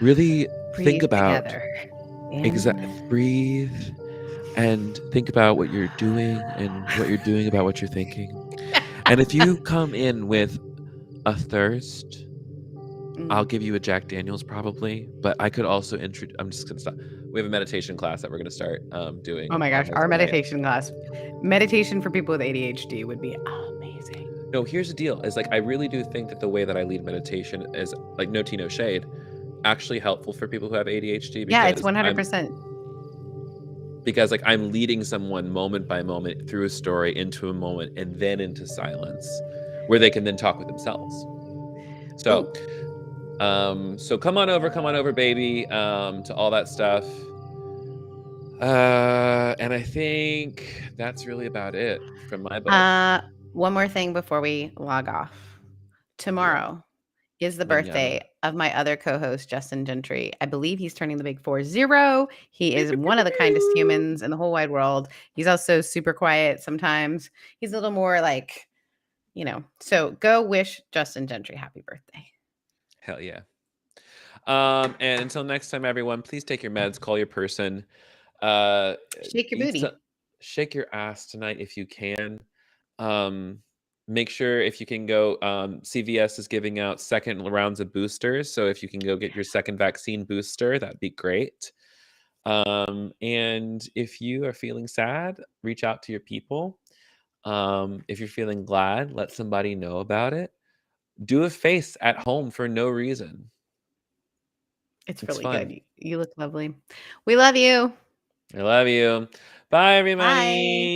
really think Breathe about together. In. breathe and think about what you're doing and what you're doing about what you're thinking. And if you come in with a thirst, I'll Mm. give you a Jack Daniels probably, but I could also introduce. I'm just gonna stop. We have a meditation class that we're gonna start doing. Oh my My gosh, our husband and I. meditation class. Meditation for people with ADHD would be amazing. No, here's the deal: is like I really do think that the way that I lead meditation is like no tea, no shade, actually helpful for people who have ADHD Yeah, it's 100%. because like I'm leading someone moment by moment through a story into a moment and then into silence where they can then talk with themselves. So, Ooh, so come on over, baby, to all that stuff. And I think that's really about it from my book. uh, one more thing before we log off. Yeah, Tomorrow is the manana. birthday of my other co-host, Justin Gentry. I believe he's turning the big 40. He Pew, is pew, pew, one of the kindest pew. humans in the whole wide world. He's also super quiet sometimes. He's a little more like, so go wish Justin Gentry happy birthday. Hell yeah. And until next time, everyone, please take your meds, call your person, uh, Shake your eat some, booty. shake your ass tonight if you can. Um, make sure if you can go, CVS is giving out second rounds of boosters. So if you can go get your second vaccine booster, that'd be great. And if you are feeling sad, reach out to your people. If you're feeling glad, let somebody know about it. Do a face at home for no reason. It's It's really fun. good. You look lovely. We love you. I love you. Bye, Bye. everybody.